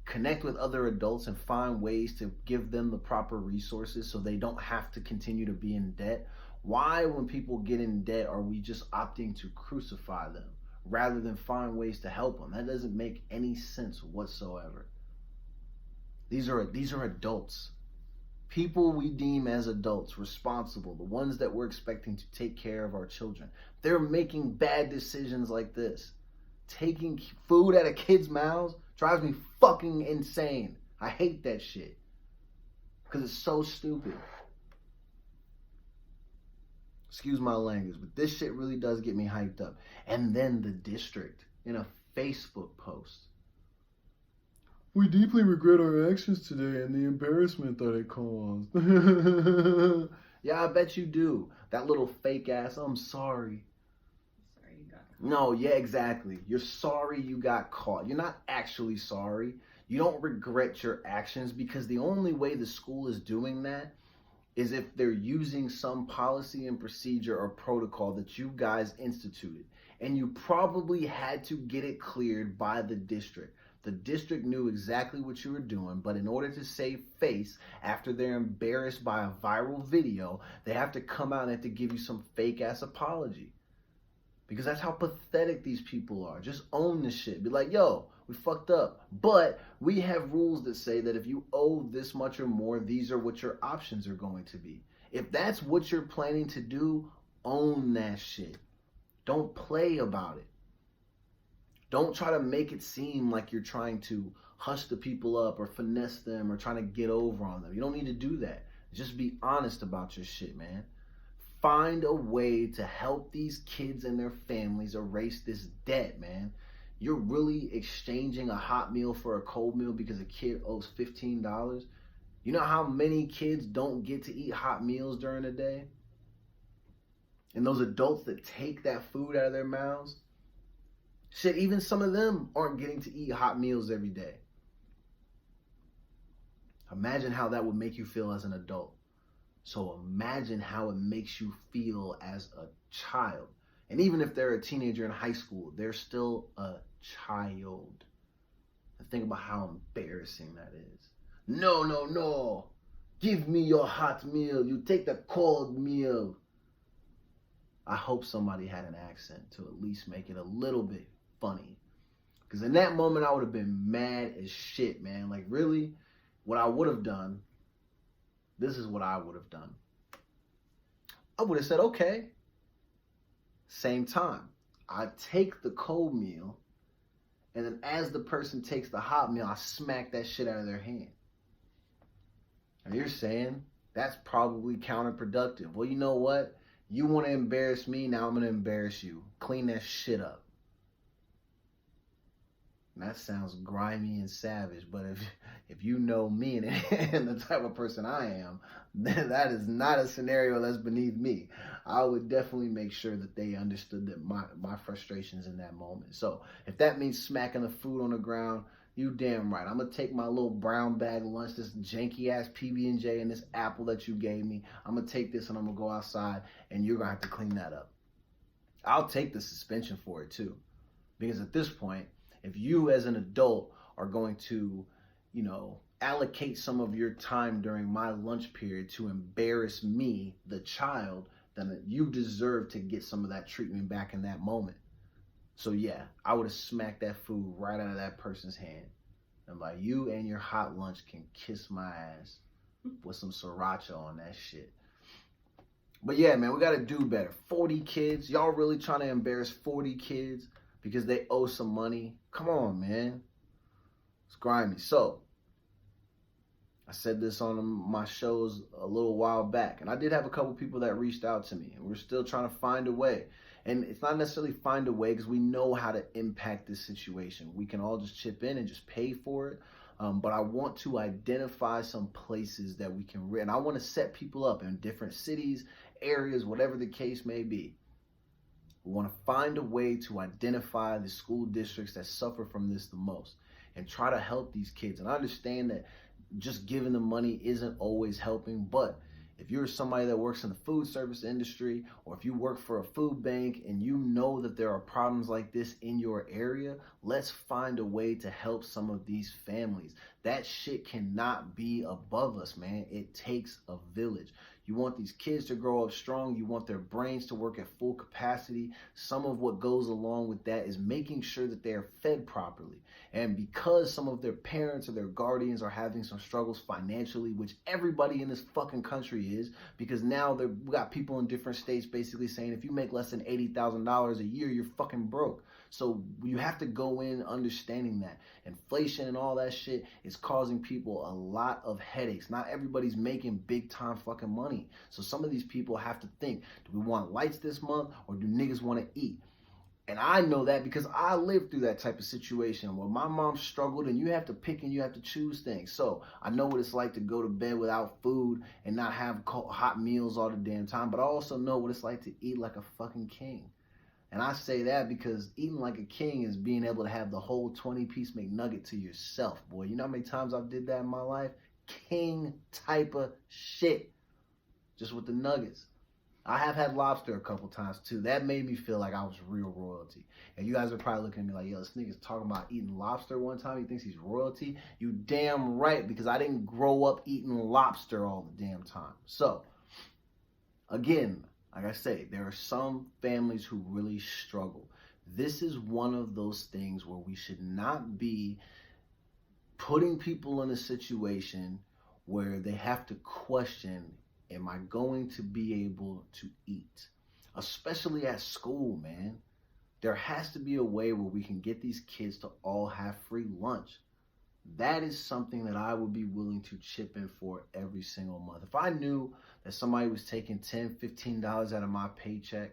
connect with other adults and find ways to give them the proper resources so they don't have to continue to be in debt? Why, when people get in debt, are we just opting to crucify them rather than find ways to help them? That doesn't make any sense whatsoever. These are adults. People we deem as adults, responsible, the ones that we're expecting to take care of our children. They're making bad decisions like this. Taking food out of kids' mouths drives me fucking insane. I hate that shit because it's so stupid. Excuse my language, but this shit really does get me hyped up. And then the district in a Facebook post. "We deeply regret our actions today and the embarrassment that it caused." Yeah, I bet you do. That little fake ass, "I'm sorry." No, yeah, exactly. You're sorry you got caught. You're not actually sorry. You don't regret your actions because the only way the school is doing that is if they're using some policy and procedure or protocol that you guys instituted. And you probably had to get it cleared by the district. The district knew exactly what you were doing, but in order to save face after they're embarrassed by a viral video, they have to come out and have to give you some fake ass apology. Because that's how pathetic these people are. Just own this shit. Be like, yo, we fucked up. But we have rules that say that if you owe this much or more, these are what your options are going to be. If that's what you're planning to do, own that shit. Don't play about it. Don't try to make it seem like you're trying to hush the people up or finesse them or trying to get over on them. You don't need to do that. Just be honest about your shit, man. Find a way to help these kids and their families erase this debt, man. You're really exchanging a hot meal for a cold meal because a kid owes $15? You know how many kids don't get to eat hot meals during the day? And those adults that take that food out of their mouths, shit, even some of them aren't getting to eat hot meals every day. Imagine how that would make you feel as an adult. So imagine how it makes you feel as a child. And even if they're a teenager in high school, they're still a child. And think about how embarrassing that is. No, no, no. Give me your hot meal. You take the cold meal. I hope somebody had an accent to at least make it a little bit funny. Because in that moment, I would have been mad as shit, man. Like, really, what I would have done, this is what I would have done. I would have said, okay, same time. I take the cold meal, and then as the person takes the hot meal, I smack that shit out of their hand. And you're saying that's probably counterproductive. Well, you know what? You want to embarrass me, now I'm going to embarrass you. Clean that shit up. And that sounds grimy and savage, but if you know me and the type of person I am, then that is not a scenario that's beneath me. I would definitely make sure that they understood that my frustrations in that moment. So if that means smacking the food on the ground, you damn right. I'm going to take my little brown bag lunch, this janky ass PB&J and this apple that you gave me. I'm going to take this and I'm going to go outside and you're going to have to clean that up. I'll take the suspension for it too. Because at this point, if you as an adult are going to, allocate some of your time during my lunch period to embarrass me, the child, then you deserve to get some of that treatment back in that moment. So yeah, I would have smacked that food right out of that person's hand. And like, you and your hot lunch can kiss my ass with some sriracha on that shit. But yeah, man, we got to do better. 40 kids. Y'all really trying to embarrass 40 kids because they owe some money? Come on, man. It's grimy. So, I said this on my shows a little while back, and I did have a couple people that reached out to me, and we're still trying to find a way. And it's not necessarily find a way because we know how to impact this situation. We can all just chip in and just pay for it. But I want to identify some places that we can, and I want to set people up in different cities, areas, whatever the case may be. We want to find a way to identify the school districts that suffer from this the most and try to help these kids. And I understand that just giving them money isn't always helping, but if you're somebody that works in the food service industry, or if you work for a food bank and you know that there are problems like this in your area, let's find a way to help some of these families. That shit cannot be above us, man. It takes a village. You want these kids to grow up strong. You want their brains to work at full capacity. Some of what goes along with that is making sure that they are fed properly. And because some of their parents or their guardians are having some struggles financially, which everybody in this fucking country is, because now we got people in different states basically saying if you make less than $80,000 a year, you're fucking broke. So you have to go in understanding that inflation and all that shit is causing people a lot of headaches. Not everybody's making big time fucking money. So some of these people have to think, do we want lights this month or do niggas want to eat? And I know that because I lived through that type of situation where my mom struggled and you have to pick and you have to choose things. So I know what it's like to go to bed without food and not have hot meals all the damn time. But I also know what it's like to eat like a fucking king. And I say that because eating like a king is being able to have the whole 20-piece McNugget to yourself, boy. You know how many times I've did that in my life? King type of shit. Just with the nuggets. I have had lobster a couple times too. That made me feel like I was real royalty. And you guys are probably looking at me like, yo, this nigga's talking about eating lobster one time. He thinks he's royalty. You damn right, because I didn't grow up eating lobster all the damn time. So, again, like I say, there are some families who really struggle. This is one of those things where we should not be putting people in a situation where they have to question, am I going to be able to eat? Especially at school, man. There has to be a way where we can get these kids to all have free lunch. That is something that I would be willing to chip in for every single month. If I knew that somebody was taking $10, $15 out of my paycheck,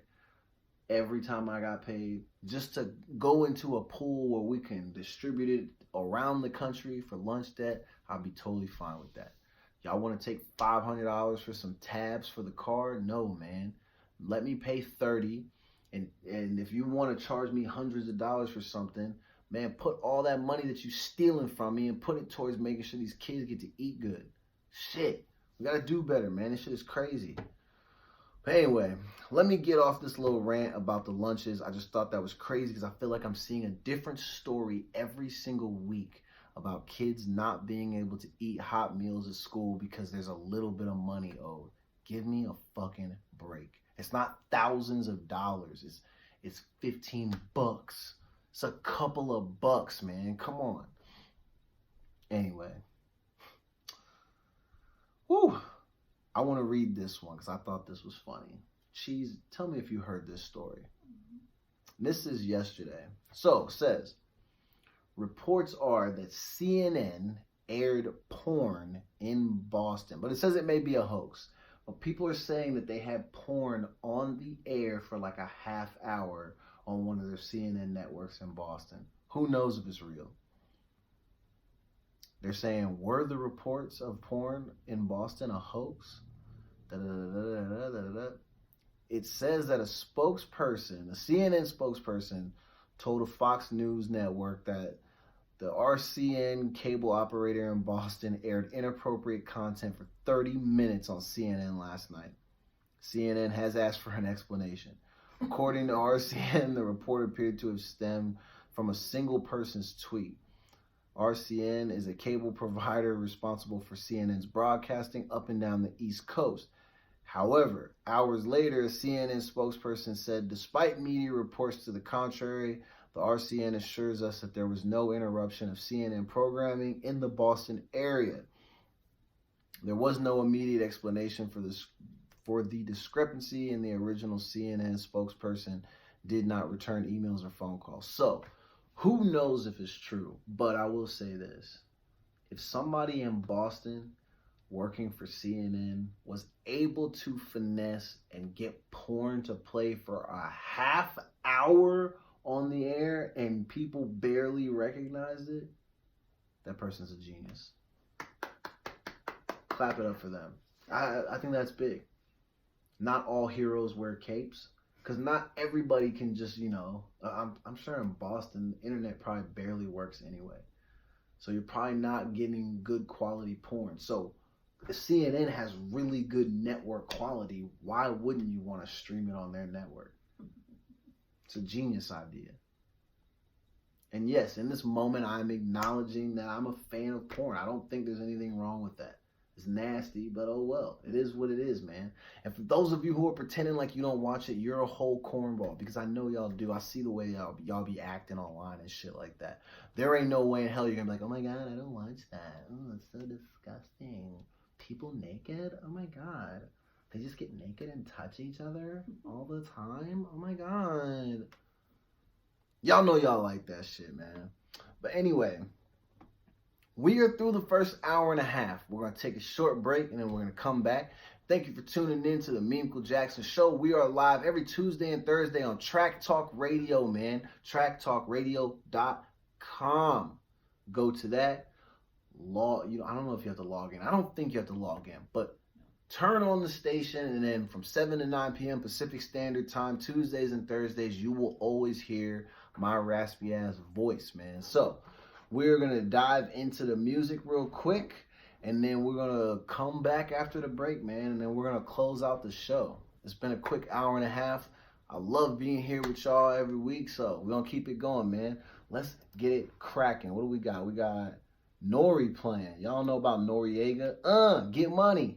every time I got paid, just to go into a pool where we can distribute it around the country for lunch debt, I'd be totally fine with that. Y'all want to take $500 for some tabs for the car? No, man. Let me pay 30, and if you want to charge me hundreds of dollars for something, man, put all that money that you stealing from me and put it towards making sure these kids get to eat good. Shit, we gotta do better, man. This shit is crazy. But anyway, let me get off this little rant about the lunches. I just thought that was crazy because I feel like I'm seeing a different story every single week about kids not being able to eat hot meals at school because there's a little bit of money owed. Give me a fucking break. It's not thousands of dollars. It's $15. It's a couple of bucks, man. Come on. Anyway. Whew. I want to read this one because I thought this was funny. Cheese, tell me if you heard this story. This is yesterday. So, it says, reports are that CNN aired porn in Boston. But it says it may be a hoax. But people are saying that they had porn on the air for like a half hour on one of their CNN networks in Boston. Who knows if it's real? They're saying, were the reports of porn in Boston a hoax? It says that a spokesperson, a CNN spokesperson, told a Fox News network that the RCN cable operator in Boston aired inappropriate content for 30 minutes on CNN last night. CNN has asked for an explanation. According to RCN, the report appeared to have stemmed from a single person's tweet. RCN is a cable provider responsible for CNN's broadcasting up and down the East Coast. However, hours later, a CNN spokesperson said, despite media reports to the contrary, the RCN assures us that there was no interruption of CNN programming in the Boston area. There was no immediate explanation for the discrepancy, and the original CNN spokesperson did not return emails or phone calls. So, who knows if it's true? But I will say this. If somebody in Boston working for CNN was able to finesse and get porn to play for a half hour on the air and people barely recognized it, that person's a genius. Clap it up for them. I think that's big. Not all heroes wear capes, because not everybody can just, I'm sure in Boston, the internet probably barely works anyway. So you're probably not getting good quality porn. So if CNN has really good network quality, why wouldn't you want to stream it on their network? It's a genius idea. And yes, in this moment, I'm acknowledging that I'm a fan of porn. I don't think there's anything wrong with that. It's nasty, but oh well. It is what it is, man. And for those of you who are pretending like you don't watch it, you're a whole cornball, because I know y'all do. I see the way y'all be acting online and shit like that. There ain't no way in hell you're going to be like, oh my God, I don't watch that. Oh, it's so disgusting. People naked? Oh my God. They just get naked and touch each other all the time? Oh my God. Y'all know y'all like that shit, man. But anyway, we are through the first hour and a half. We're going to take a short break and then we're going to come back. Thank you for tuning in to the Meemco Jackson Show. We are live every Tuesday and Thursday on Track Talk Radio, man. TrackTalkRadio.com. Go to that. I don't know if you have to log in. I don't think you have to log in, but turn on the station, and then from 7 to 9 p.m. Pacific Standard Time, Tuesdays and Thursdays, you will always hear my raspy ass voice, man. So we're going to dive into the music real quick, and then we're going to come back after the break, man, and then we're going to close out the show. It's been a quick hour and a half. I love being here with y'all every week, so we're going to keep it going, man. Let's get it cracking. What do we got? We got Nori playing. Y'all know about Noriega. Get money.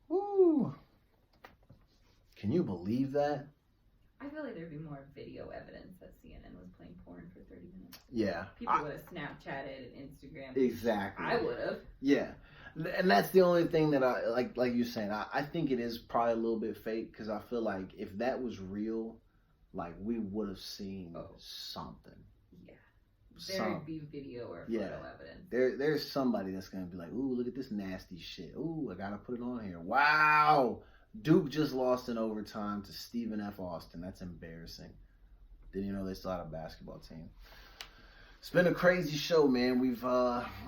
Woo. Can you believe that? I feel like there'd be more video evidence that CNN was playing porn for 30 minutes. Yeah. People would have Snapchatted and Instagrammed. Exactly. I would have. Yeah. And that's the only thing that I, like you're saying, I think it is probably a little bit fake, because I feel like if that was real, like, we would have seen something. Yeah. There'd be video or photo evidence. There's somebody that's going to be like, ooh, look at this nasty shit. Ooh, I got to put it on here. Wow. Duke just lost in overtime to Stephen F. Austin. That's embarrassing. Didn't even know they still had a basketball team. It's been a crazy show, man. We've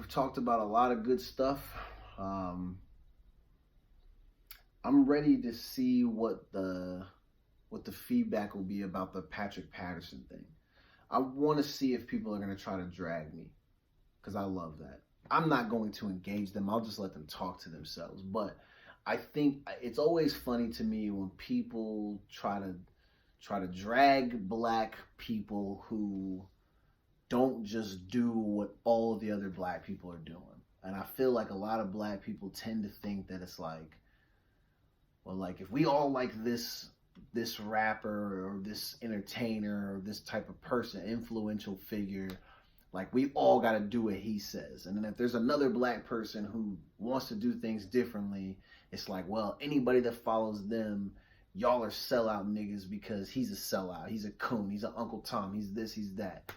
talked about a lot of good stuff. I'm ready to see what the feedback will be about the Patrick Patterson thing. I want to see if people are going to try to drag me, because I love that. I'm not going to engage them. I'll just let them talk to themselves. But I think it's always funny to me when people try to drag black people who don't just do what all of the other black people are doing. And I feel like a lot of black people tend to think that it's like, well, like if we all like this rapper or this entertainer or this type of person, influential figure, like we all got to do what he says. And then if there's another black person who wants to do things differently, it's like, well, anybody that follows them, y'all are sellout niggas because he's a sellout. He's a coon. He's an Uncle Tom. He's this, he's that.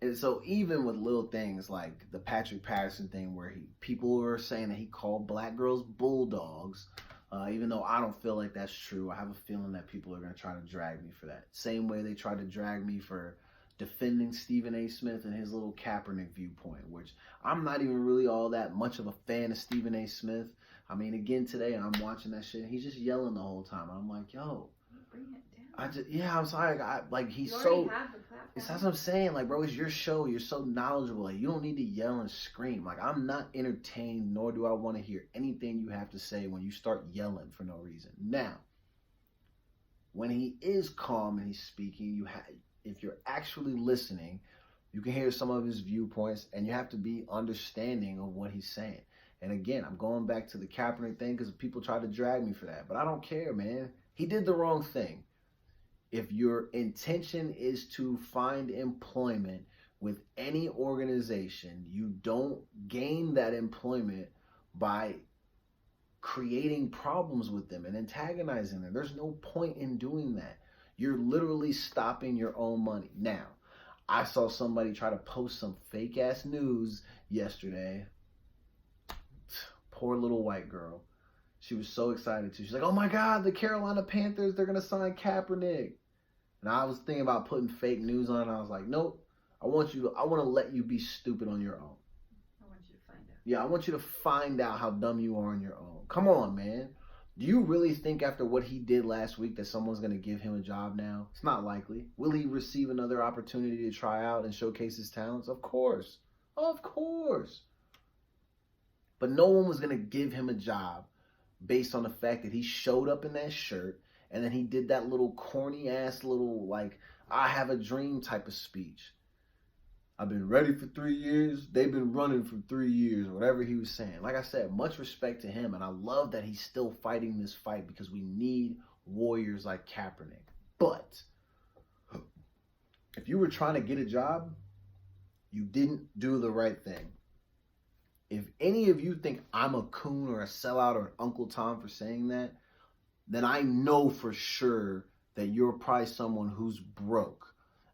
And so even with little things like the Patrick Patterson thing where people were saying that he called black girls bulldogs, even though I don't feel like that's true. I have a feeling that people are going to try to drag me for that. Same way they tried to drag me for defending Stephen A. Smith and his little Kaepernick viewpoint, which I'm not even really all that much of a fan of Stephen A. Smith. I mean, again, today I'm watching that shit. He's just yelling the whole time. I'm like, yo. Bring it down. I'm sorry. He's you so. already have the platform. That's what I'm saying. Like, bro, it's your show. You're so knowledgeable. Like, you don't need to yell and scream. Like, I'm not entertained, nor do I want to hear anything you have to say when you start yelling for no reason. Now, when he is calm and he's speaking, if you're actually listening, you can hear some of his viewpoints, and you have to be understanding of what he's saying. And again, I'm going back to the Kaepernick thing because people try to drag me for that. But I don't care, man. He did the wrong thing. If your intention is to find employment with any organization, you don't gain that employment by creating problems with them and antagonizing them. There's no point in doing that. You're literally stopping your own money. Now, I saw somebody try to post some fake ass news yesterday. Poor little white girl. She was so excited too. She's like, oh my God, the Carolina Panthers, they're going to sign Kaepernick. And I was thinking about putting fake news on it. I was like, nope. I want to let you be stupid on your own. I want you to find out. Yeah, I want you to find out how dumb you are on your own. Come on, man. Do you really think after what he did last week that someone's going to give him a job now? It's not likely. Will he receive another opportunity to try out and showcase his talents? Of course. Of course. But no one was going to give him a job based on the fact that he showed up in that shirt and then he did that little corny ass little like I have a dream type of speech. I've been ready for 3 years. They've been running for 3 years or whatever he was saying. Like I said, much respect to him. And I love that he's still fighting this fight because we need warriors like Kaepernick. But if you were trying to get a job, you didn't do the right thing. If any of you think I'm a coon or a sellout or an Uncle Tom for saying that, then I know for sure that you're probably someone who's broke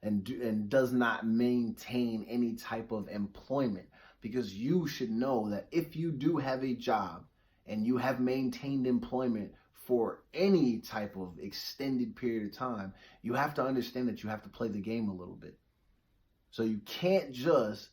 and does not maintain any type of employment, because you should know that if you do have a job and you have maintained employment for any type of extended period of time, you have to understand that you have to play the game a little bit. So you can't just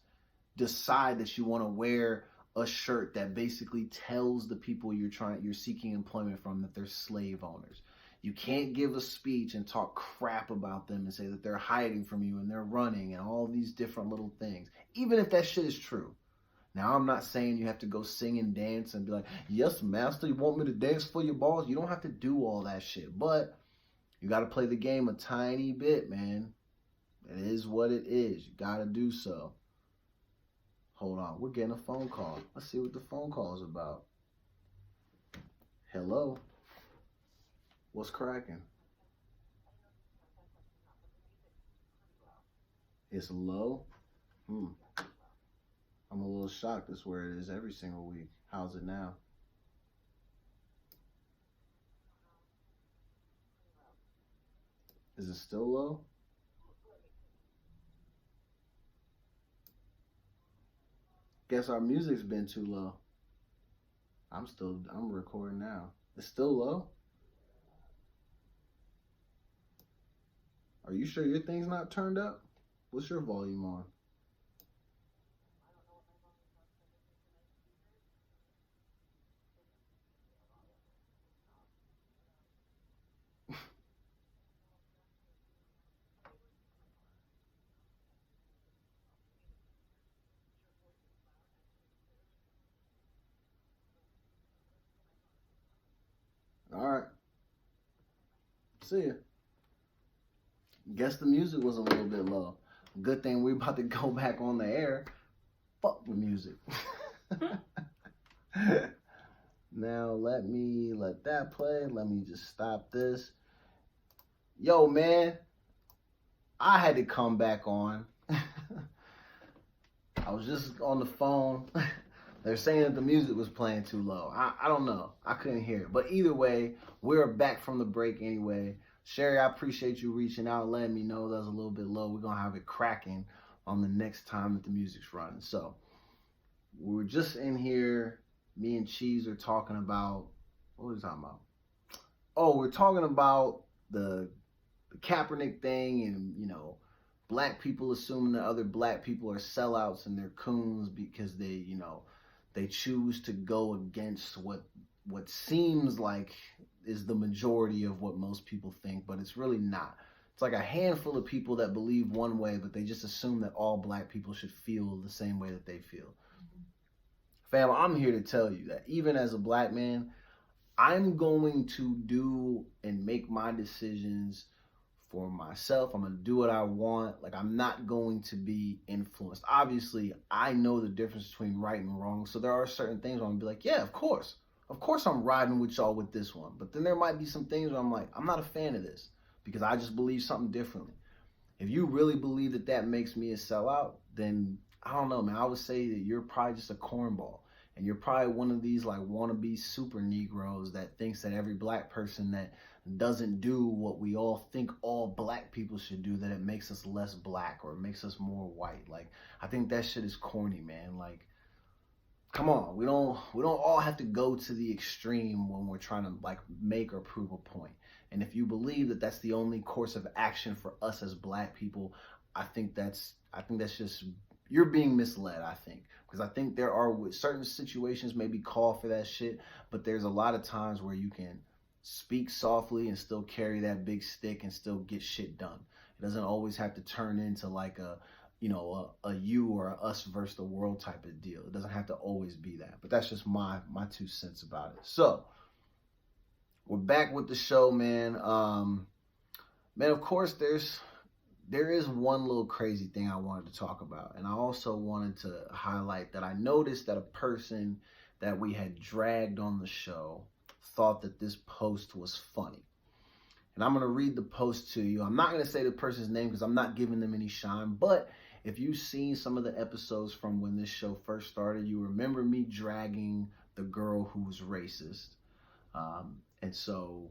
decide that you want to wear a shirt that basically tells the people you're seeking employment from that they're slave owners. You can't give a speech and talk crap about them and say that they're hiding from you and they're running and all these different little things, even if that shit is true. Now, I'm not saying you have to go sing and dance and be like, yes, master, you want me to dance for your boss? You don't have to do all that shit, but you got to play the game a tiny bit, man. It is what it is. You got to do so. Hold on, we're getting a phone call. Let's see what the phone call is about. Hello? What's cracking? It's low? I'm a little shocked. That's where it is every single week. How's it now? Is it still low? Guess our music's been too low. I'm recording now. It's still low? Are you sure your thing's not turned up? What's your volume on? All right. See ya. Guess the music was a little bit low. Good thing we're about to go back on the air. Fuck the music. Now let that play. Let me just stop this. Yo, man, I had to come back on. I was just on the phone. They're saying that the music was playing too low. I don't know. I couldn't hear it. But either way, we're back from the break anyway. Sherry, I appreciate you reaching out and letting me know that was a little bit low. We're going to have it cracking on the next time that the music's running. So, we're just in here. Me and Cheese are talking about, what are we talking about? Oh, we're talking about the Kaepernick thing and, you know, black people assuming that other black people are sellouts and they're coons because they, you know, they choose to go against what seems like is the majority of what most people think, but it's really not. It's like a handful of people that believe one way, but they just assume that all black people should feel the same way that they feel. Mm-hmm. Fam, I'm here to tell you that even as a black man, I'm going to do and make my decisions for myself. I'm going to do what I want. Like, I'm not going to be influenced. Obviously, I know the difference between right and wrong. So there are certain things where I'm going to be like, yeah, of course I'm riding with y'all with this one. But then there might be some things where I'm like, I'm not a fan of this because I just believe something differently. If you really believe that that makes me a sellout, then I don't know, man. I would say that you're probably just a cornball. And you're probably one of these like wannabe super Negroes that thinks that every black person that doesn't do what we all think all black people should do, that it makes us less black or it makes us more white. Like, I think that shit is corny, man. Like, come on, we don't all have to go to the extreme when we're trying to like make or prove a point. And if you believe that that's the only course of action for us as black people, I think that's just, you're being misled, I think. Because I think there are certain situations maybe call for that shit, but there's a lot of times where you can speak softly and still carry that big stick and still get shit done. It doesn't always have to turn into like a, you know, a you or a us versus the world type of deal. It doesn't have to always be that. But that's just my 2 cents about it. So, we're back with the show, man. Man, of course, there is one little crazy thing I wanted to talk about. And I also wanted to highlight that I noticed that a person that we had dragged on the show thought that this post was funny. And I'm going to read the post to you. I'm not going to say the person's name because I'm not giving them any shine. But if you've seen some of the episodes from when this show first started, you remember me dragging the girl who was racist. And so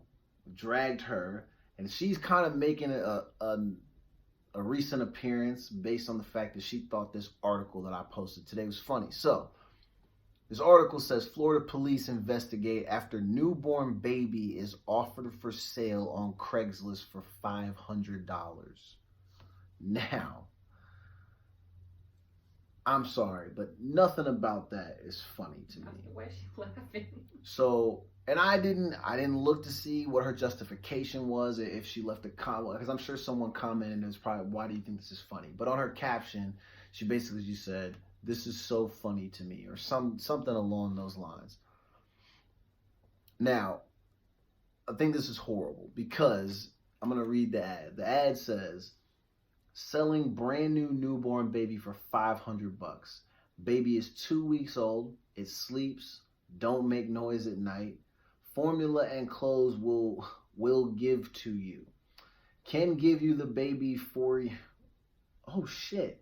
dragged her. And she's kind of making a recent appearance based on the fact that she thought this article that I posted today was funny. So, this article says, Florida police investigate after newborn baby is offered for sale on Craigslist for $500. Now, I'm sorry, but nothing about that is funny to me. Why is she laughing? So, and I didn't look to see what her justification was, if she left a comment, because I'm sure someone commented and it was probably, why do you think this is funny? But on her caption, she basically just said, this is so funny to me, or something along those lines. Now, I think this is horrible because I'm going to read the ad. The ad says, selling brand new newborn baby for $500. Baby is 2 weeks old. It sleeps. Don't make noise at night. Formula and clothes will give to you. Can give you the baby for, oh shit.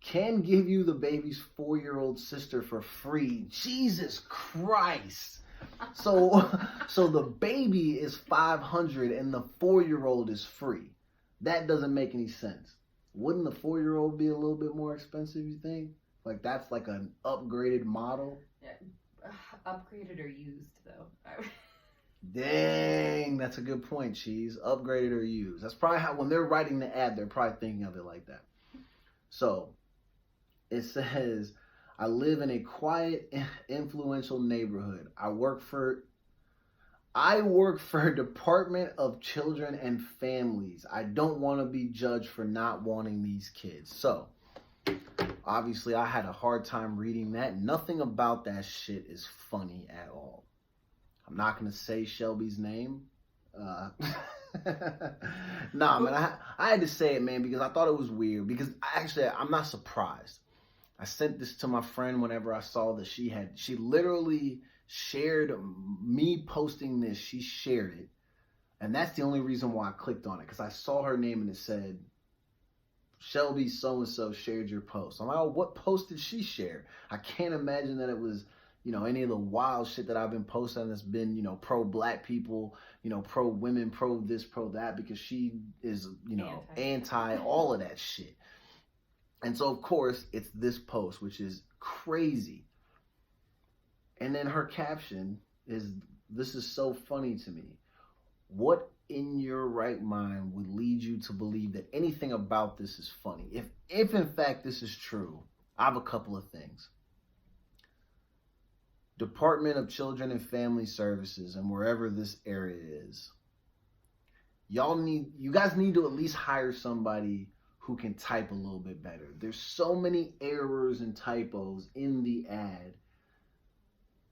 Can give you the baby's 4-year-old sister for free. Jesus Christ. So the baby is $500 and the 4-year-old is free. That doesn't make any sense. Wouldn't the 4-year-old be a little bit more expensive, you think? Like, that's like an upgraded model? Yeah, upgraded or used, though. Dang, that's a good point, Cheese. Upgraded or used. That's probably how, when they're writing the ad, they're probably thinking of it like that. So, it says, I live in a quiet, influential neighborhood. I work for Department of Children and Families. I don't want to be judged for not wanting these kids. So, obviously, I had a hard time reading that. Nothing about that shit is funny at all. I'm not going to say Shelby's name. Nah, man, I had to say it, man, because I thought it was weird. Because I'm not surprised. I sent this to my friend whenever I saw that she literally shared me posting this. She shared it. And that's the only reason why I clicked on it. Because I saw her name and it said, Shelby so-and-so shared your post. I'm like, oh, what post did she share? I can't imagine that it was, any of the wild shit that I've been posting that's been, pro-black people, pro-women, pro-this, pro-that, because she is, anti all of that shit. And so, of course, it's this post, which is crazy. And then her caption is, this is so funny to me. What in your right mind would lead you to believe that anything about this is funny? If in fact this is true, I have a couple of things. Department of Children and Family Services, and wherever this area is, you guys need to at least hire somebody who can type a little bit better. There's so many errors and typos in the ad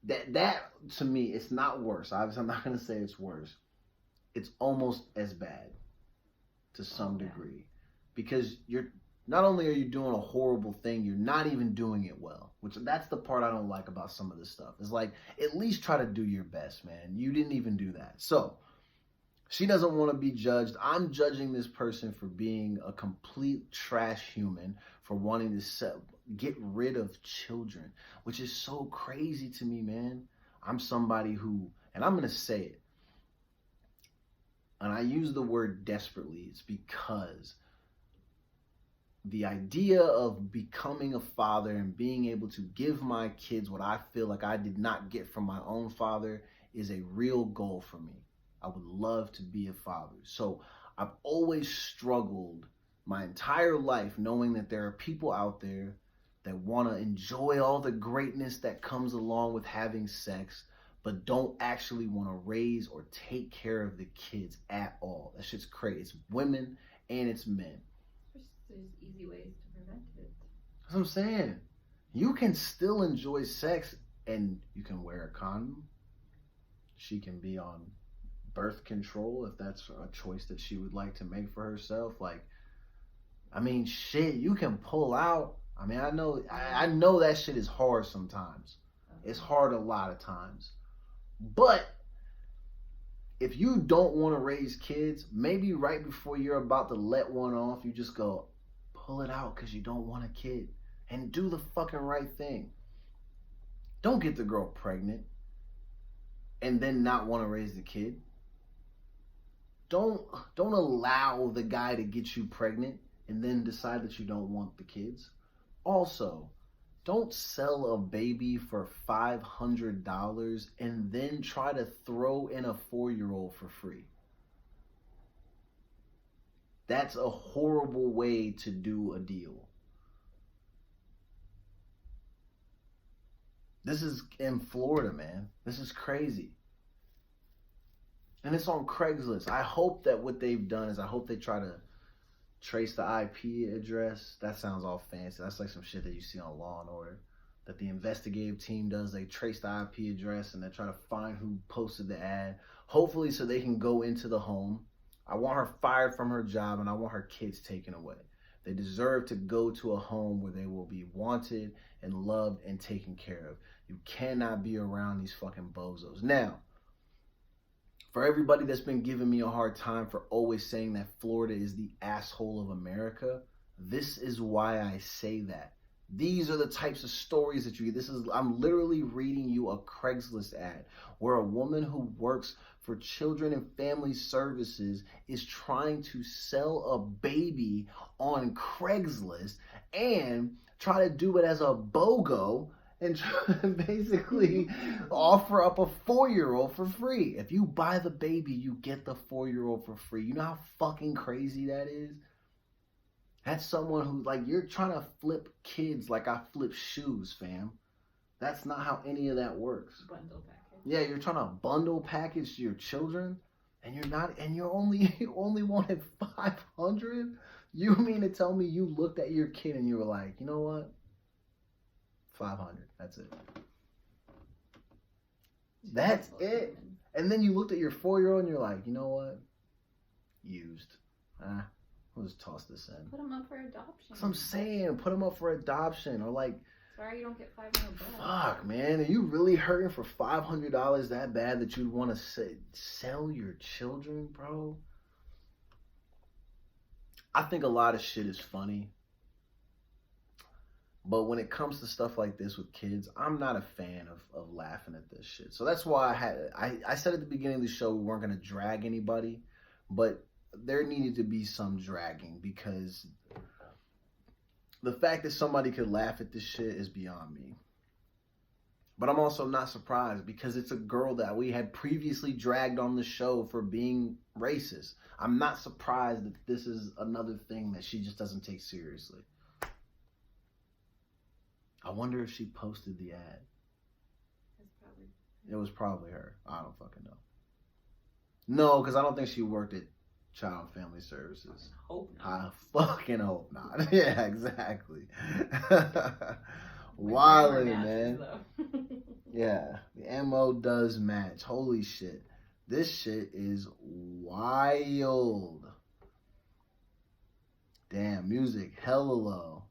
that to me, it's not worse. Obviously, I'm not going to say it's worse. It's almost as bad to some degree, because not only are you doing a horrible thing, you're not even doing it well, which that's the part I don't like about some of this stuff. It's like, at least try to do your best, man. You didn't even do that. So she doesn't want to be judged. I'm judging this person for being a complete trash human, for wanting to get rid of children, which is so crazy to me, man. I'm somebody who, and I'm going to say it, and I use the word desperately, it's because the idea of becoming a father and being able to give my kids what I feel like I did not get from my own father is a real goal for me. I would love to be a father. So I've always struggled my entire life knowing that there are people out there that want to enjoy all the greatness that comes along with having sex, but don't actually want to raise or take care of the kids at all. That shit's crazy. It's women and it's men. There's easy ways to prevent it. That's what I'm saying. You can still enjoy sex and you can wear a condom. She can be on birth control if that's a choice that she would like to make for herself. Shit, you can pull out. I know that shit is hard sometimes. It's hard a lot of times. But if you don't want to raise kids, maybe right before you're about to let one off, you just go, pull it out because you don't want a kid. And do the fucking right thing. Don't get the girl pregnant and then not want to raise the kid. Don't allow the guy to get you pregnant and then decide that you don't want the kids. Also, don't sell a baby for $500 and then try to throw in a 4-year-old for free. That's a horrible way to do a deal. This is in Florida, man. This is crazy. And it's on Craigslist. I hope that what they've done is, I hope they try to trace the IP address. That sounds all fancy. That's like some shit that you see on Law and Order, that the investigative team does. They trace the IP address and they try to find who posted the ad, hopefully so they can go into the home. I want her fired from her job and I want her kids taken away. They deserve to go to a home where they will be wanted and loved and taken care of. You cannot be around these fucking bozos. Now, for everybody that's been giving me a hard time for always saying that Florida is the asshole of America, this is why I say that. These are the types of stories that you get. I'm literally reading you a Craigslist ad where a woman who works for Children and Family Services is trying to sell a baby on Craigslist and try to do it as a BOGO and basically offer up a 4-year-old for free. If you buy the baby, you get the 4-year-old for free. You know how fucking crazy that is? That's someone who, like, you're trying to flip kids like I flip shoes, fam. That's not how any of that works. Bundle package. Yeah, you're trying to bundle package your children, and you're not, and you only wanted 500. You mean to tell me you looked at your kid and you were like, you know what? 500. That's it. That's it. And then you looked at your 4-year-old and you're like, you know what? Used. We'll just toss this in. Put them up for adoption. That's what I'm saying. Put them up for adoption, or like. Sorry, you don't get $500. Fuck, man. Are you really hurting for $500 that bad that you'd want to sell your children, bro? I think a lot of shit is funny. But when it comes to stuff like this with kids, I'm not a fan of laughing at this shit. So that's why I said at the beginning of the show we weren't going to drag anybody. But there needed to be some dragging, because the fact that somebody could laugh at this shit is beyond me. But I'm also not surprised, because it's a girl that we had previously dragged on the show for being racist. I'm not surprised that this is another thing that she just doesn't take seriously. I wonder if she posted the ad. It was probably her. I don't fucking know. No, because I don't think she worked at Child and Family Services. Hope not. I fucking hope not. Yeah, exactly. Wilding, man. Yeah, the MO does match. Holy shit. This shit is wild. Damn, music hella low.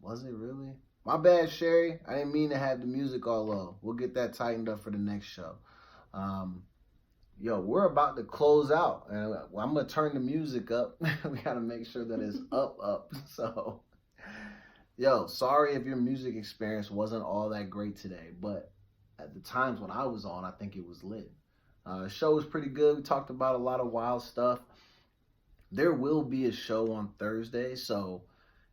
Was it really? My bad, Sherry. I didn't mean to have the music all low. We'll get that tightened up for the next show. Yo, we're about to close out, and I'm gonna turn the music up. We gotta make sure that it's up. So, yo, sorry if your music experience wasn't all that great today, but at the times when I was on, I think it was lit. The show was pretty good. We talked about a lot of wild stuff. There will be a show on Thursday, so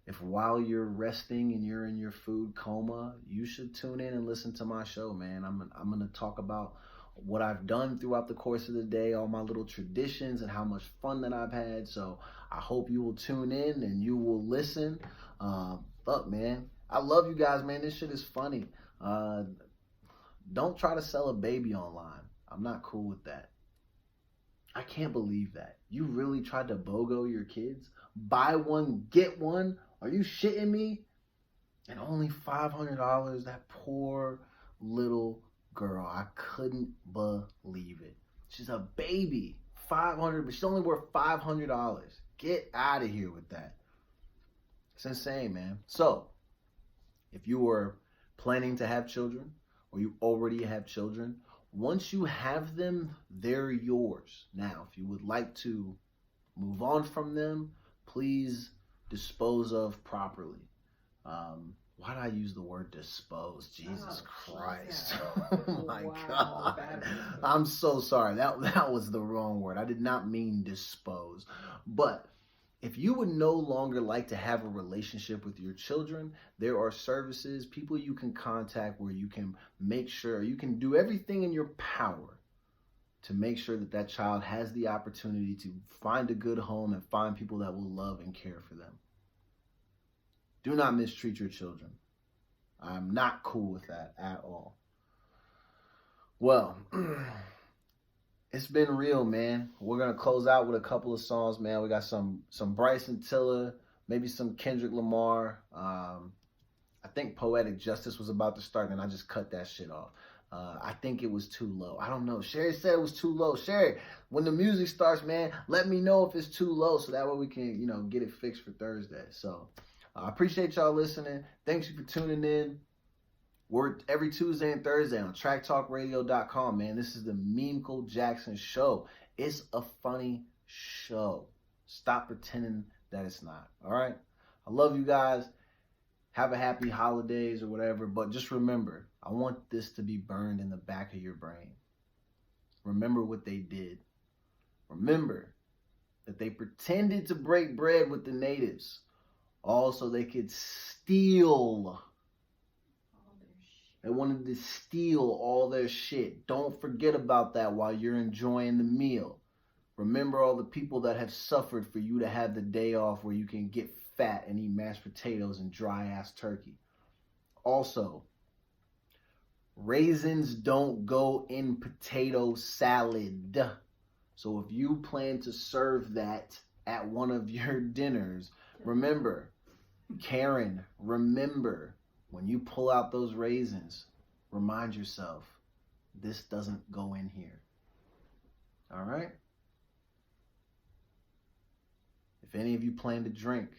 if while you're resting and you're in your food coma, you should tune in and listen to my show, man. I'm gonna talk about what I've done throughout the course of the day, all my little traditions, and how much fun that I've had. So I hope you will tune in and you will listen. Fuck, man. I love you guys, man. This shit is funny. Don't try to sell a baby online. I'm not cool with that. I can't believe that. You really tried to BOGO your kids? Buy one, get one? Are you shitting me? And only $500? That poor little girl. I couldn't believe it. She's a baby. $500, but she's only worth $500. Get out of here with that. It's insane, man. So, if you were planning to have children, or you already have children, once you have them, they're yours. Now, if you would like to move on from them, please dispose of properly. Why did I use the word dispose? Jesus Christ. Oh my God. I'm so sorry. That was the wrong word. I did not mean dispose. But if you would no longer like to have a relationship with your children, there are services, people you can contact where you can make sure, you can do everything in your power to make sure that that child has the opportunity to find a good home and find people that will love and care for them. Do not mistreat your children. I'm not cool with that at all. Well, it's been real, man. We're going to close out with a couple of songs, man. We got some Bryson Tiller, maybe some Kendrick Lamar. I think Poetic Justice was about to start, and I just cut that shit off. I think it was too low. I don't know. Sherry said it was too low. Sherry, when the music starts, man, let me know if it's too low so that way we can, get it fixed for Thursday. So I appreciate y'all listening. Thanks for tuning in. We're every Tuesday and Thursday on TrackTalkRadio.com, man. This is the Memeco Jackson Show. It's a funny show. Stop pretending that it's not. All right? I love you guys. Have a happy holidays or whatever. But just remember, I want this to be burned in the back of your brain. Remember what they did. Remember that they pretended to break bread with the natives, all so they could steal They wanted to steal all their shit. Don't forget about that while you're enjoying the meal. Remember all the people that have suffered for you to have the day off where you can get fat and eat mashed potatoes and dry-ass turkey. Also, raisins don't go in potato salad. So if you plan to serve that at one of your dinners, remember, Karen, remember, when you pull out those raisins, remind yourself, this doesn't go in here. All right? If any of you plan to drink,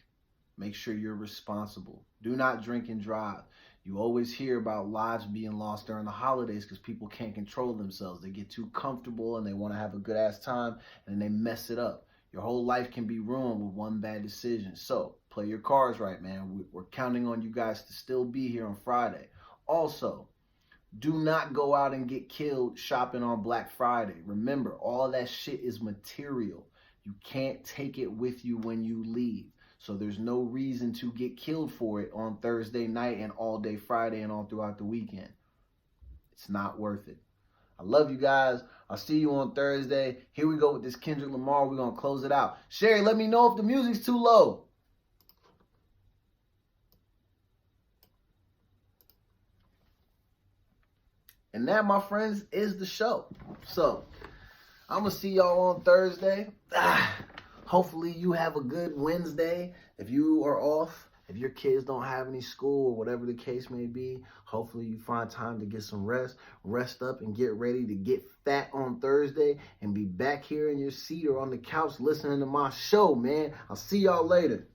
make sure you're responsible. Do not drink and drive. You always hear about lives being lost during the holidays because people can't control themselves. They get too comfortable and they want to have a good ass time and then they mess it up. Your whole life can be ruined with one bad decision. So play your cards right, man. We're counting on you guys to still be here on Friday. Also, do not go out and get killed shopping on Black Friday. Remember, all that shit is material. You can't take it with you when you leave. So there's no reason to get killed for it on Thursday night and all day Friday and all throughout the weekend. It's not worth it. I love you guys. I'll see you on Thursday. Here we go with this Kendrick Lamar. We're going to close it out. Sherry, let me know if the music's too low. And that, my friends, is the show. So, I'm going to see y'all on Thursday. Hopefully you have a good Wednesday. If you are off, if your kids don't have any school or whatever the case may be, hopefully you find time to get some rest up and get ready to get fat on Thursday and be back here in your seat or on the couch listening to my show, man. I'll see y'all later.